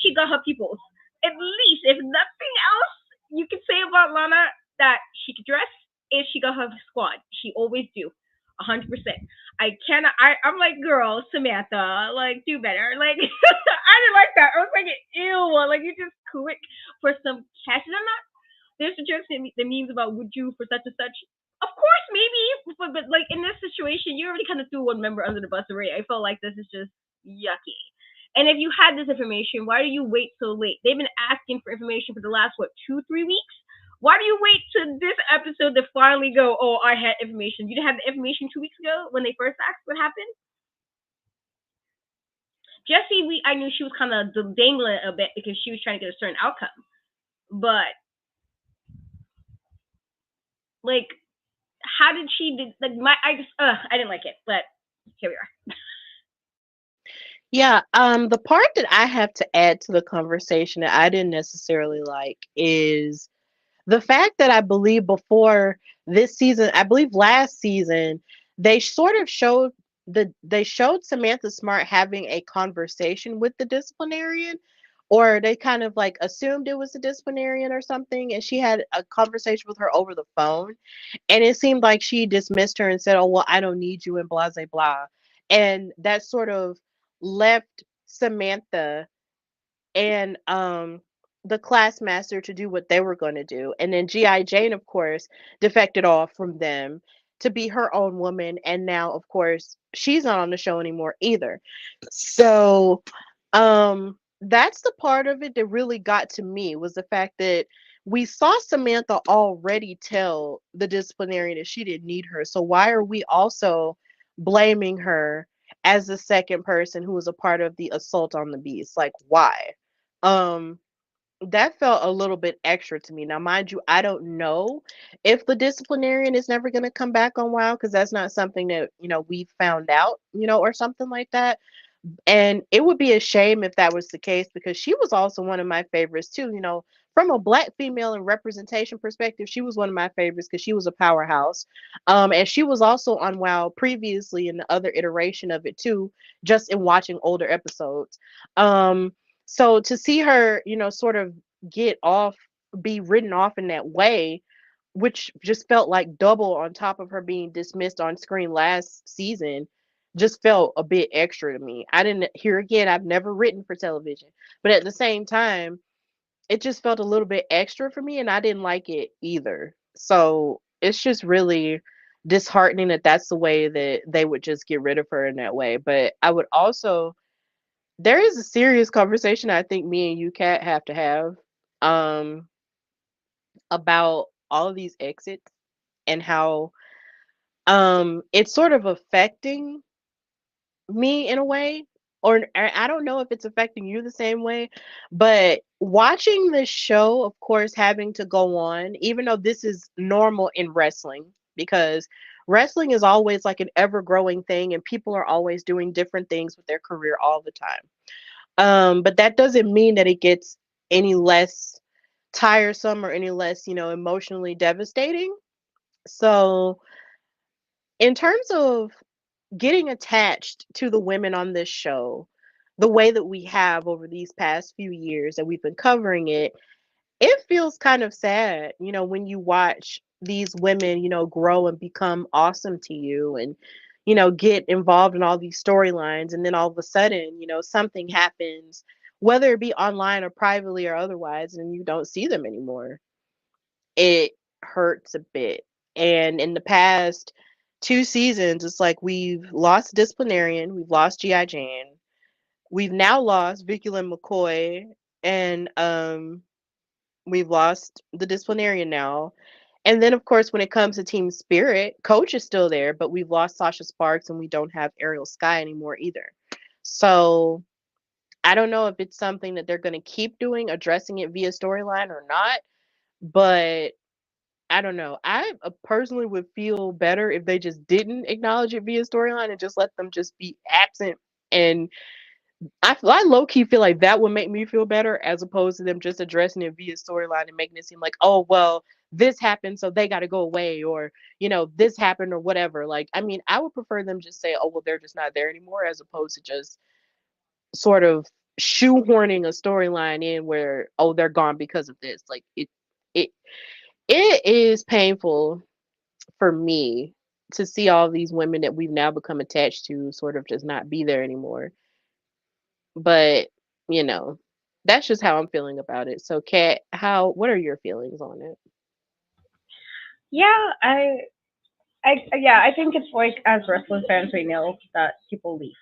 she got her people. At least, if nothing else, you can say about Lana that she could dress is she got her squad. She always do. 100%. I cannot. I'm like, girl, Samantha, like, do better. Like, I didn't like that. I was like, ew. Like, you just quick for some cash. I'm not. There's the jokes and the memes about would you for such and such. Of course, maybe, but like in this situation, you already kind of threw one member under the bus already. I felt like this is just yucky. And if you had this information, why do you wait so late? They've been asking for information for the last what 2 3 weeks. Why do you wait to this episode to finally go? Oh, I had information. You didn't have the information 2 weeks ago when they first asked what happened. Jessie, we I knew she was kind of dangling a bit because she was trying to get a certain outcome, but like how did she did like my I just I didn't like it, but here we are. Yeah, the part that I have to add to the conversation that I didn't necessarily like is the fact that I believe before this season, I believe last season, they sort of showed they showed Samantha Smart having a conversation with the disciplinarian, or they kind of like assumed it was the disciplinarian or something, and she had a conversation with her over the phone, and it seemed like she dismissed her and said, "Oh well, I don't need you," and blah blah blah, and that sort of left Samantha and the classmaster to do what they were going to do, and then GI Jane of course defected off from them to be her own woman, and now of course she's not on the show anymore either. So that's the part of it that really got to me, was the fact that we saw Samantha already tell the disciplinarian that she didn't need her, so why are we also blaming her as the second person who was a part of the assault on the beast? Like, why? um that felt a little bit extra to me. Now, mind you, I don't know if the disciplinarian is never going to come back on WoW, because that's not something that we found out, or something like that. And it would be a shame if that was the case, because she was also one of my favorites too. From a black female and representation perspective, she was one of my favorites because she was a powerhouse. And she was also on WoW previously in the other iteration of it too, just in watching older episodes. So to see her, sort of get off, be written off in that way, which just felt like double on top of her being dismissed on screen last season, just felt a bit extra to me. I didn't Here again, I've never written for television, but at the same time, it just felt a little bit extra for me, and I didn't like it either. So it's just really disheartening that that's the way that they would just get rid of her in that way. But I would also there is a serious conversation I think me and you, Kat, have to have um about all of these exits, and how it's sort of affecting me in a way, or I don't know if it's affecting you the same way, but watching this show, of course, having to go on, even though this is normal in wrestling, because wrestling is always like an ever growing thing and people are always doing different things with their career all the time. But that doesn't mean that it gets any less tiresome or any less, emotionally devastating. So, in terms of getting attached to the women on this show, the way that we have over these past few years that we've been covering it, it feels kind of sad, when you watch these women, grow and become awesome to you, and, get involved in all these storylines. And then all of a sudden, something happens, whether it be online or privately or otherwise, and you don't see them anymore. It hurts a bit. And in the past 2 seasons, it's like we've lost disciplinarian, we've lost GI Jane, we've now lost Vicky Lynn McCoy, and we've lost the disciplinarian now. And then, of course, when it comes to team spirit, coach is still there, but we've lost Sasha Sparks and we don't have Ariel Sky anymore either. So I don't know if it's something that they're going to keep doing, addressing it via storyline or not, but I don't know. I personally would feel better if they just didn't acknowledge it via storyline and just let them just be absent. And I low key feel like that would make me feel better as opposed to them just addressing it via storyline and making it seem like, oh, well, this happened, so they got to go away, or, this happened or whatever. Like, I mean, I would prefer them just say, oh, well, they're just not there anymore, as opposed to just sort of shoehorning a storyline in where, oh, they're gone because of this. Like, it, it is painful for me to see all these women that we've now become attached to sort of just not be there anymore. But, you know, that's just how I'm feeling about it. So, Kat, what are your feelings on it? Yeah, yeah, I think it's like as wrestling fans, we know that people leave.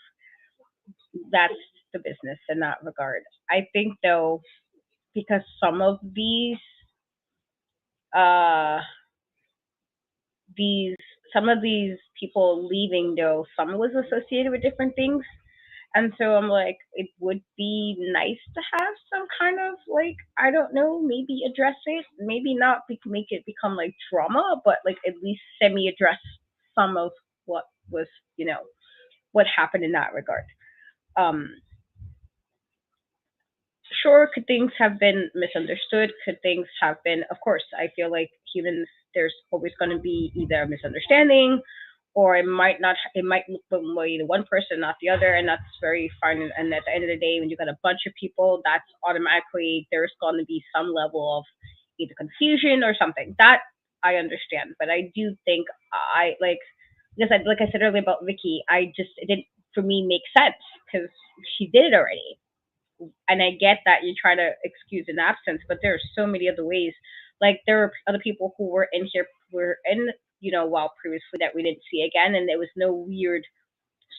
That's the business in that regard. I think though, because uh, these, some of these people leaving though, some was associated with different things. And so I'm like, it would be nice to have some kind of like, I don't know, maybe address it, maybe not make it become like drama, but like at least semi address some of what was, you know, what happened in that regard. Um, sure, could things have been misunderstood? Could things have been, of course, I feel like humans, there's always going to be either a misunderstanding or it might not, it might look one way to one person, not the other, and that's very fine. And at the end of the day, when you got a bunch of people, that's automatically, there's going to be some level of either confusion or something. That I understand, but I do think I like, because like I said earlier about Vicky, I just, it didn't, for me, make sense because she did it already, and I get that you try to excuse an absence, but there are so many other ways. Like there are other people who were in here, were in, while previously that we didn't see again, and there was no weird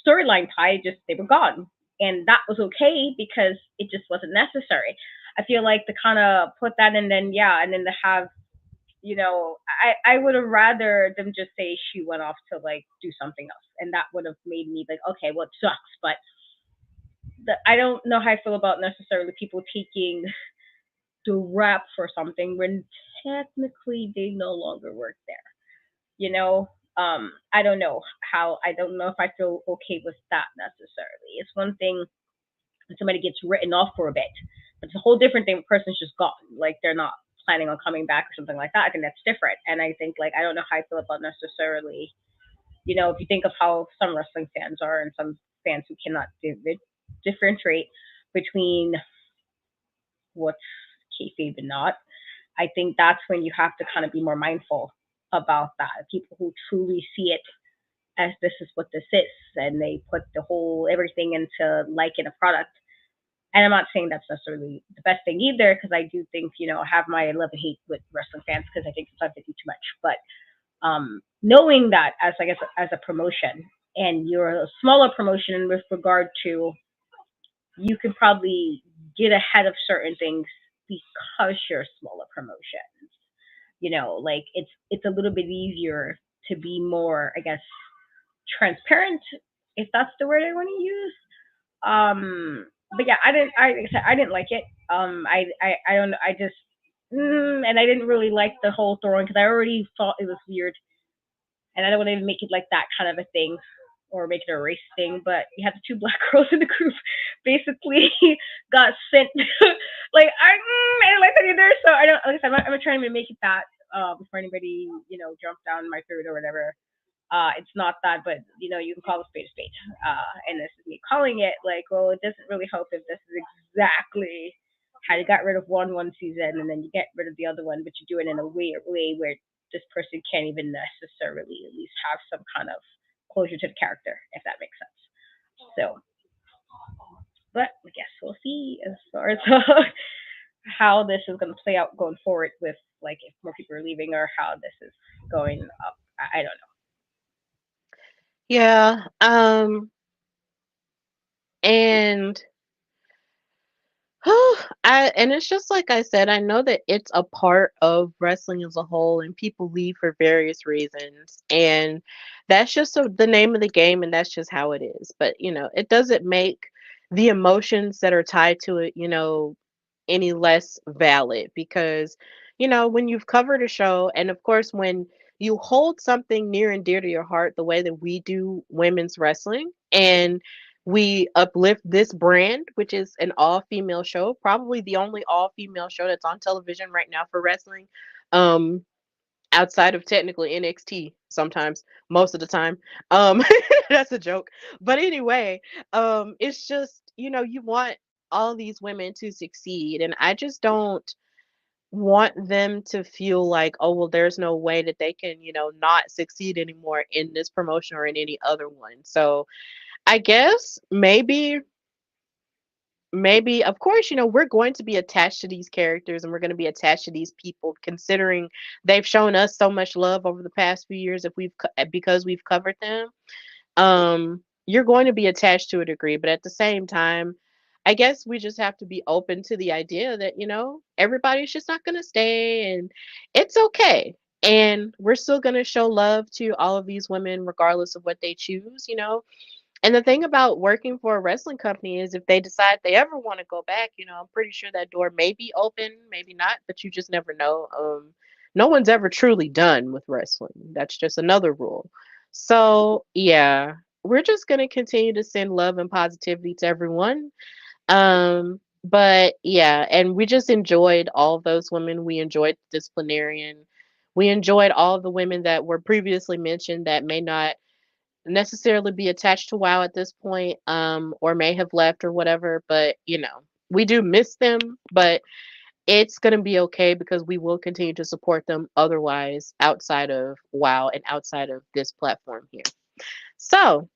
storyline tie. Just they were gone, and that was okay because it just wasn't necessary. I feel like to kind of put that, and then yeah, and then to have, I would have rather them just say she went off to like do something else, and that would have made me like, okay, well it sucks, but I don't know how I feel about necessarily people taking the rap for something when technically they no longer work there. You know, I don't know how. I don't know if I feel okay with that necessarily. It's one thing when somebody gets written off for a bit, but it's a whole different thing. When a person's just gone, like they're not planning on coming back or something like that. I think that's different. And I think like I don't know how I feel about necessarily. If you think of how some wrestling fans are and some fans who cannot differentiate between what's kayfabe and not. I think that's when you have to kind of be more mindful about that. People who truly see it as this is what this is, and they put the whole everything into liking a product. And I'm not saying that's necessarily the best thing either, because I do think I have my love and hate with wrestling fans because I think sometimes they do too much. But knowing that as I guess as a promotion, and you're a smaller promotion with regard to you could probably get ahead of certain things because you're a smaller promotion. Like it's a little bit easier to be more, I guess, transparent, if that's the word I want to use. But yeah, like I said, I didn't like it. I don't, I just, and I didn't really like the whole throwing because I already thought it was weird, and I don't want to even make it like that kind of a thing or make it a race thing. But you had the two black girls in the group basically got sent. Like I didn't like that either. So I don't. Like I said, I'm not trying to make it that before anybody jump down my throat or whatever. It's not that, but you can call a spade a spade. And this is me calling it like, well, it doesn't really help if this is exactly how you got rid of one season and then you get rid of the other one, but you do it in a way where this person can't even necessarily at least have some kind of closure to the character, if that makes sense. So, but I guess we'll see as far as how this is going to play out going forward with like if more people are leaving or how this is going up. I don't know. Yeah. And and it's just like I said, I know that it's a part of wrestling as a whole, and people leave for various reasons, and that's just the name of the game, and that's just how it is. But it doesn't make the emotions that are tied to it, any less valid because when you've covered a show, and of course when you hold something near and dear to your heart the way that we do women's wrestling, and we uplift this brand, which is an all-female show, probably the only all-female show that's on television right now for wrestling, um outside of technically NXT sometimes, most of the time. Um that's a joke. But anyway, it's just, you want all these women to succeed, and I just don't want them to feel like, oh, well, there's no way that they can, not succeed anymore in this promotion or in any other one. So, I guess maybe of course we're going to be attached to these characters, and we're going to be attached to these people considering they've shown us so much love over the past few years, if because we've covered them. You're going to be attached to a degree, but at the same time, I guess we just have to be open to the idea that everybody's just not going to stay, and it's okay. And we're still going to show love to all of these women regardless of what they choose. And the thing about working for a wrestling company is if they decide they ever want to go back, I'm pretty sure that door may be open, maybe not, but you just never know. No one's ever truly done with wrestling. That's just another rule. So, yeah, we're just going to continue to send love and positivity to everyone. But yeah, and we just enjoyed all of those women. We enjoyed the disciplinarian. We enjoyed all of the women that were previously mentioned that may not necessarily be attached to WoW at this point, or may have left or whatever. But we do miss them, but it's gonna be okay because we will continue to support them otherwise outside of WoW and outside of this platform here. So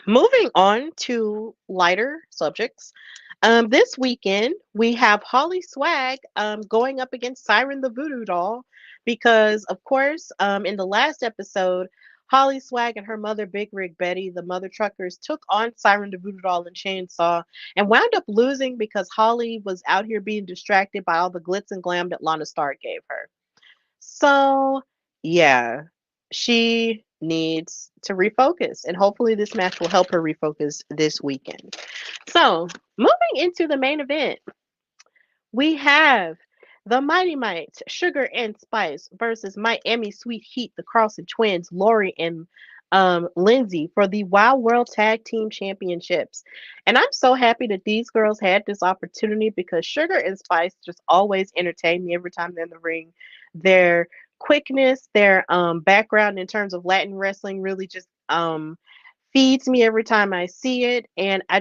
moving on to lighter subjects. This weekend we have Holly Swag going up against Siren the Voodoo Doll because, of course, in the last episode, Holly Swag and her mother, Big Rig Betty, the mother truckers, took on Siren the Voodoo Doll and Chainsaw and wound up losing because Holly was out here being distracted by all the glitz and glam that Lana Starr gave her. So, yeah, she needs to refocus, and hopefully, this match will help her refocus this weekend. So, moving into the main event, we have the Mighty Mites, Sugar and Spice versus Miami Sweet Heat, the Carlson twins, Laurie and Lindsey, for the Wild World Tag Team Championships. And I'm so happy that these girls had this opportunity because Sugar and Spice just always entertain me every time they're in the ring. Their quickness, their background in terms of Latin wrestling really just feeds me every time I see it. And I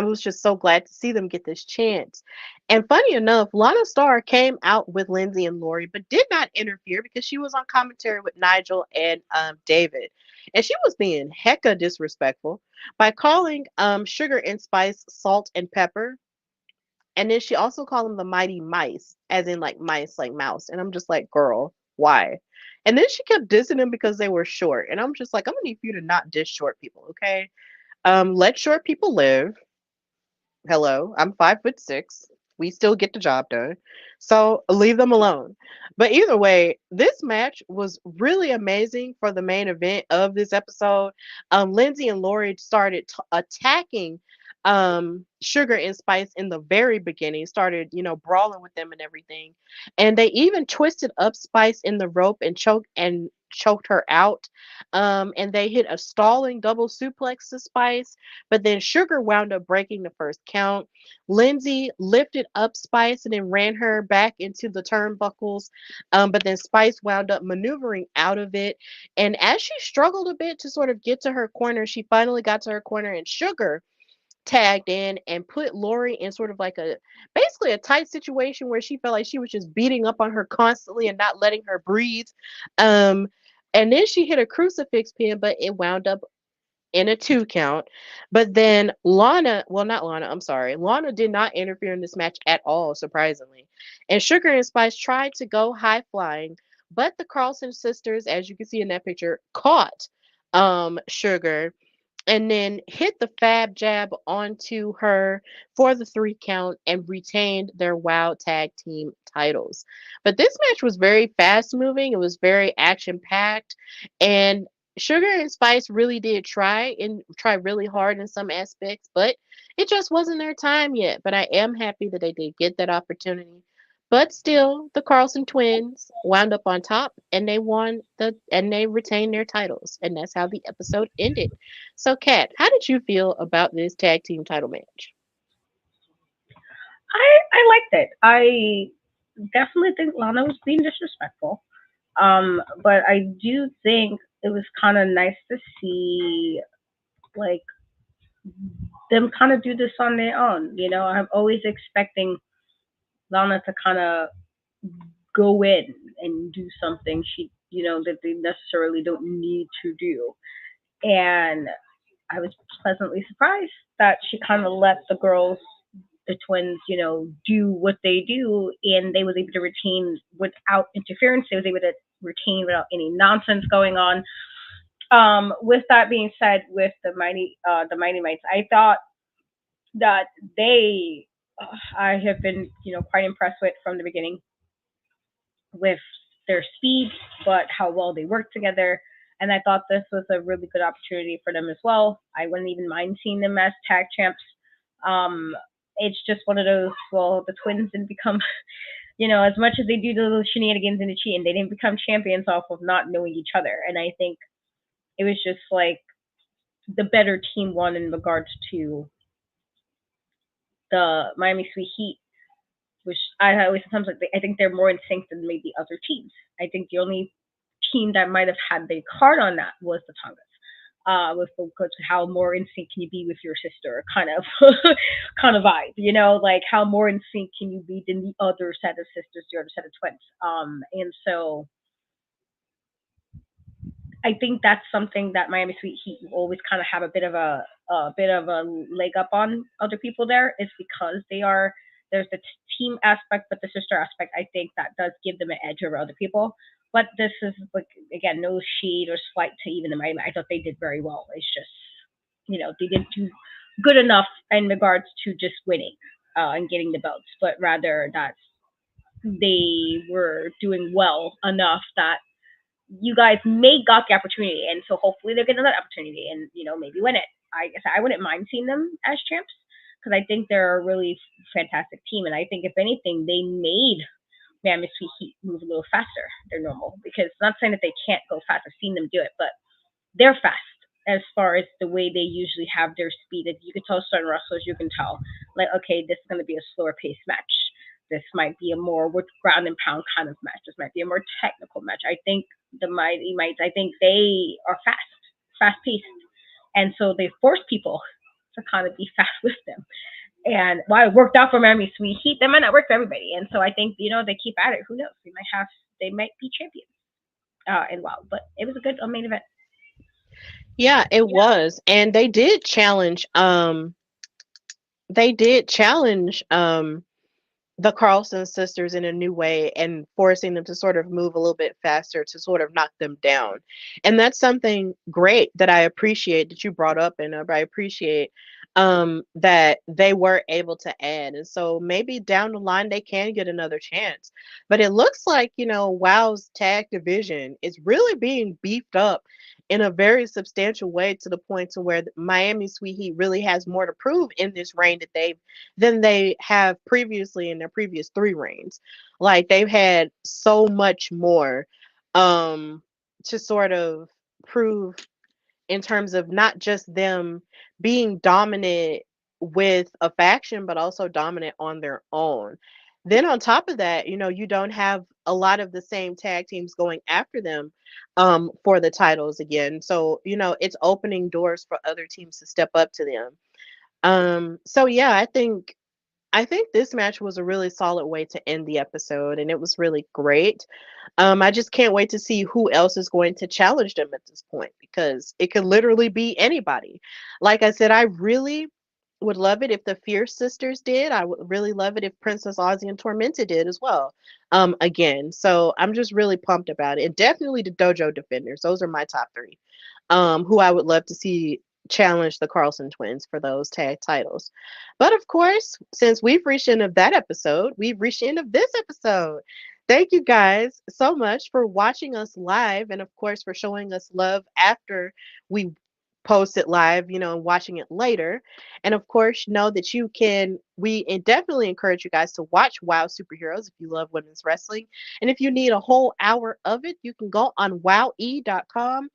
was just so glad to see them get this chance. And funny enough, Lana Starr came out with Lindsey and Laurie, but did not interfere because she was on commentary with Nigel and David. And she was being hecka disrespectful by calling Sugar and Spice salt and pepper. And then she also called them the mighty mice, as in like mice, like mouse. And I'm just like, girl, why? And then she kept dissing them because they were short. And I'm just like, I'm gonna need for you to not diss short people, okay? Let short people live. Hello, I'm 5'6". We still get the job done. So leave them alone. But either way, this match was really amazing for the main event of this episode. Lindsey and Laurie started attacking Sugar and Spice in the very beginning, started, brawling with them and everything. And they even twisted up Spice in the rope and choked her out. And they hit a stalling double suplex to Spice, but then Sugar wound up breaking the first count. Lindsey lifted up Spice and then ran her back into the turnbuckles, but then Spice wound up maneuvering out of it. And as she struggled a bit to sort of get to her corner, she finally got to her corner, and Sugar tagged in and put Laurie in sort of like basically a tight situation where she felt like she was just beating up on her constantly and not letting her breathe. Um, and then she hit a crucifix pin, but it wound up in a 2 count. But then Lana, well, not Lana, I'm sorry. Lana did not interfere in this match at all, surprisingly. And Sugar and Spice tried to go high flying, but the Carlson sisters, as you can see in that picture, caught Sugar, and then hit the fab jab onto her for the 3 count and retained their WoW tag team titles. But this match was very fast moving, it was very action packed, and Sugar and Spice really did try really hard in some aspects, but it just wasn't their time yet. But I am happy that they did get that opportunity. But still, the Carlson twins wound up on top and they retained their titles. And that's how the episode ended. So, Kat, how did you feel about this tag team title match? I liked it. I definitely think Lana was being disrespectful. But I do think it was kind of nice to see like them kind of do this on their own. You know, I'm always expecting Lana to kind of go in and do something that they necessarily don't need to do. And I was pleasantly surprised that she kind of let the twins, do what they do, and they was able to retain without interference. They was able to retain without any nonsense going on. With that being said, with the Mighty Mites, I thought that I have been, quite impressed with from the beginning with their speed, but how well they work together. And I thought this was a really good opportunity for them as well. I wouldn't even mind seeing them as tag champs. Um, it's just one of those. Well, the twins didn't become, as much as they do the little shenanigans and the cheating, they didn't become champions off of not knowing each other. And I think it was just like the better team won in regards to the Miami Sweet Heat, which I always sometimes like. I think they're more in sync than maybe other teams. I think the only team that might have had their card on that was the Tongas. With regards to how more in sync can you be with your sister, kind of, kind of vibe, like how more in sync can you be than the other set of sisters, the other set of twins. And so I think that's something that Miami Sweet Heat always kind of have a bit of a leg up on other people there is because there's the team aspect, but the sister aspect I think that does give them an edge over other people. But this is like again no shade or slight to even the Miami. I thought they did very well. It's just they didn't do good enough in regards to just winning and getting the belts, but rather that they were doing well enough that you guys may got the opportunity, and so hopefully they'll get another opportunity and maybe win it. I guess I wouldn't mind seeing them as champs because I think they're a really fantastic team, and I think if anything they made Miami Sweet Heat move a little faster than normal because not saying that they can't go fast. I've seen them do it, but they're fast as far as the way they usually have their speed. If you can tell certain wrestlers, you can tell like okay, this is going to be a slower paced match. This might be a more with ground and pound kind of match. This might be a more technical match. I think the Mighty Mites, I think they are fast paced, and so they force people to kind of be fast with them. And while it worked out for Miami Sweet Heat, that might not work for everybody. And so I think they keep at it. Who knows? They might be champions in WoW. But it was a good main event. Yeah, it was. And they did challenge the Carlson sisters in a new way and forcing them to sort of move a little bit faster to sort of knock them down. And that's something great that I appreciate that you brought up, and I appreciate that they were able to add. And so maybe down the line they can get another chance. But it looks like, WoW's tag division is really being beefed up in a very substantial way to the point to where Miami Sweet Heat really has more to prove in this reign than they have previously in their previous 3 reigns. Like they've had so much more to sort of prove in terms of not just them being dominant with a faction, but also dominant on their own. Then on top of that, you don't have a lot of the same tag teams going after them for the titles again. So, it's opening doors for other teams to step up to them. So yeah, I think this match was a really solid way to end the episode, and it was really great. I just can't wait to see who else is going to challenge them at this point because it could literally be anybody. Like I said, I really would love it if the Fierce sisters did. I would really love it if Princess Aussie and Tormenta did as well. Again, so I'm just really pumped about it. And definitely the Dojo Defenders. Those are my top 3. who I would love to see challenge the Carlson twins for those tag titles. But of course, since we've reached the end of that episode, we've reached the end of this episode. Thank you guys so much for watching us live and of course for showing us love after we post it live, and watching it later. And of course, know that definitely encourage you guys to watch Wow Superheroes if you love women's wrestling. And if you need a whole hour of it, you can go on wowie.com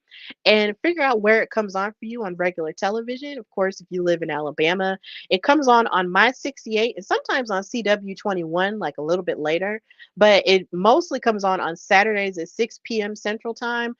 and figure out where it comes on for you on regular television. Of course, if you live in Alabama, it comes on My 68 and sometimes on CW21, like a little bit later, but it mostly comes on Saturdays at 6 p.m. Central Time.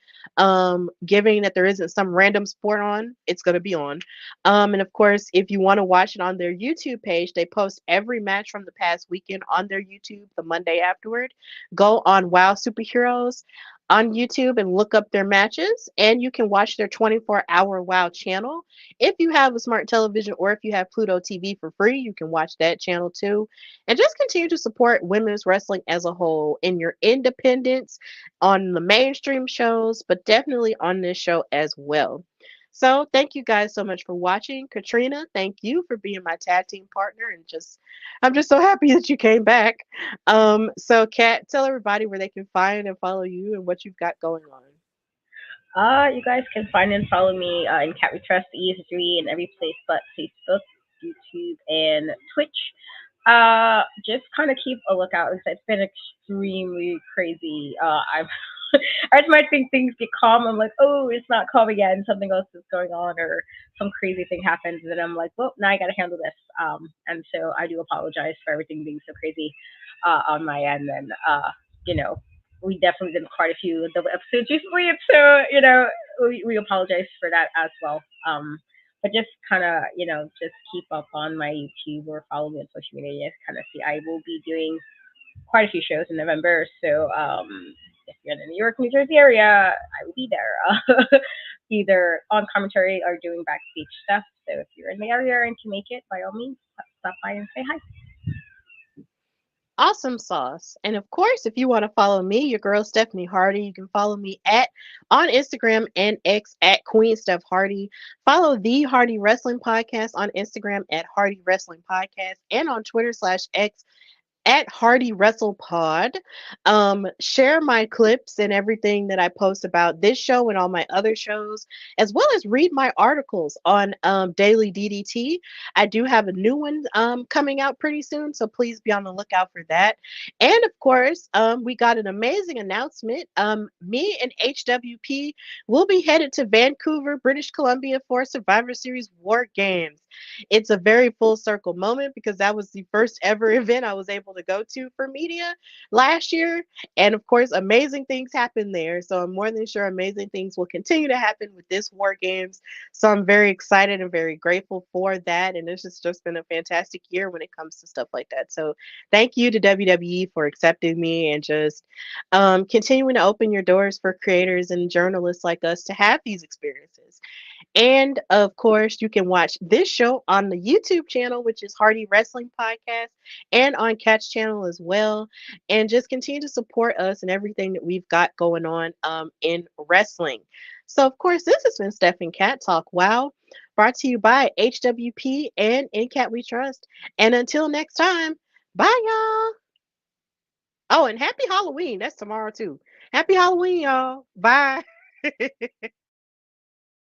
Given that there isn't some random sport on, it's going to be on. And of course, if you want to watch it on their YouTube page, they post every match from the past weekend on their YouTube the Monday afterward. Go on Wow Superheroes on YouTube and look up their matches, and you can watch their 24-hour WoW channel. If you have a smart television or if you have Pluto TV for free, you can watch that channel too. And just continue to support women's wrestling as a whole in your independence on the mainstream shows, but definitely on this show as well. So thank you guys so much for watching. Katrina, thank you for being my tag team partner and I'm just so happy that you came back. So Kat, tell everybody where they can find and follow you and what you've got going on. You guys can find and follow me in Cat We Trust ES3 in every place but Facebook, YouTube, and Twitch. Just kind of keep a lookout. It's been extremely crazy. I just might think things get calm. I'm like, oh, it's not calm again. Something else is going on, or some crazy thing happens, and then I'm like, well, now I got to handle this. And so I do apologize for everything being so crazy on my end. And you know, we definitely did quite a few double episodes recently, and so we apologize for that as well. But just kind of just keep up on my YouTube or follow me on social media. Just kind of see I will be doing quite a few shows in November. So if you're in the New York, New Jersey area, I will be there, either on commentary or doing backstage stuff. So if you're in the area and can make it, by all means, stop by and say hi. Awesome sauce. And of course, if you want to follow me, your girl Stephanie Hardy, you can follow me at on Instagram and X at Queen Steph Hardy. Follow the Hardy Wrestling Podcast on Instagram at Hardy Wrestling Podcast and on Twitter /X at Hardy Wrestle Pod. Share my clips and everything that I post about this show and all my other shows, as well as read my articles on Daily DDT. I do have a new one coming out pretty soon, so please be on the lookout for that. And of course, we got an amazing announcement. Me and HWP will be headed to Vancouver, British Columbia for Survivor Series War Games. It's a very full circle moment because that was the first ever event I was able to go to for media last year. And of course, amazing things happened there. So I'm more than sure amazing things will continue to happen with this War Games. So I'm very excited and very grateful for that. And it's just been a fantastic year when it comes to stuff like that. So thank you to WWE for accepting me and just continuing to open your doors for creators and journalists like us to have these experiences. And of course, you can watch this show on the YouTube channel, which is Hardy Wrestling Podcast, and on Catch Channel as well. And just continue to support us and everything that we've got going on in wrestling. So, of course, this has been Steph and Cat Talk Wow, brought to you by HWP and In Cat We Trust. And until next time, bye, y'all. Oh, and happy Halloween. That's tomorrow, too. Happy Halloween, y'all. Bye.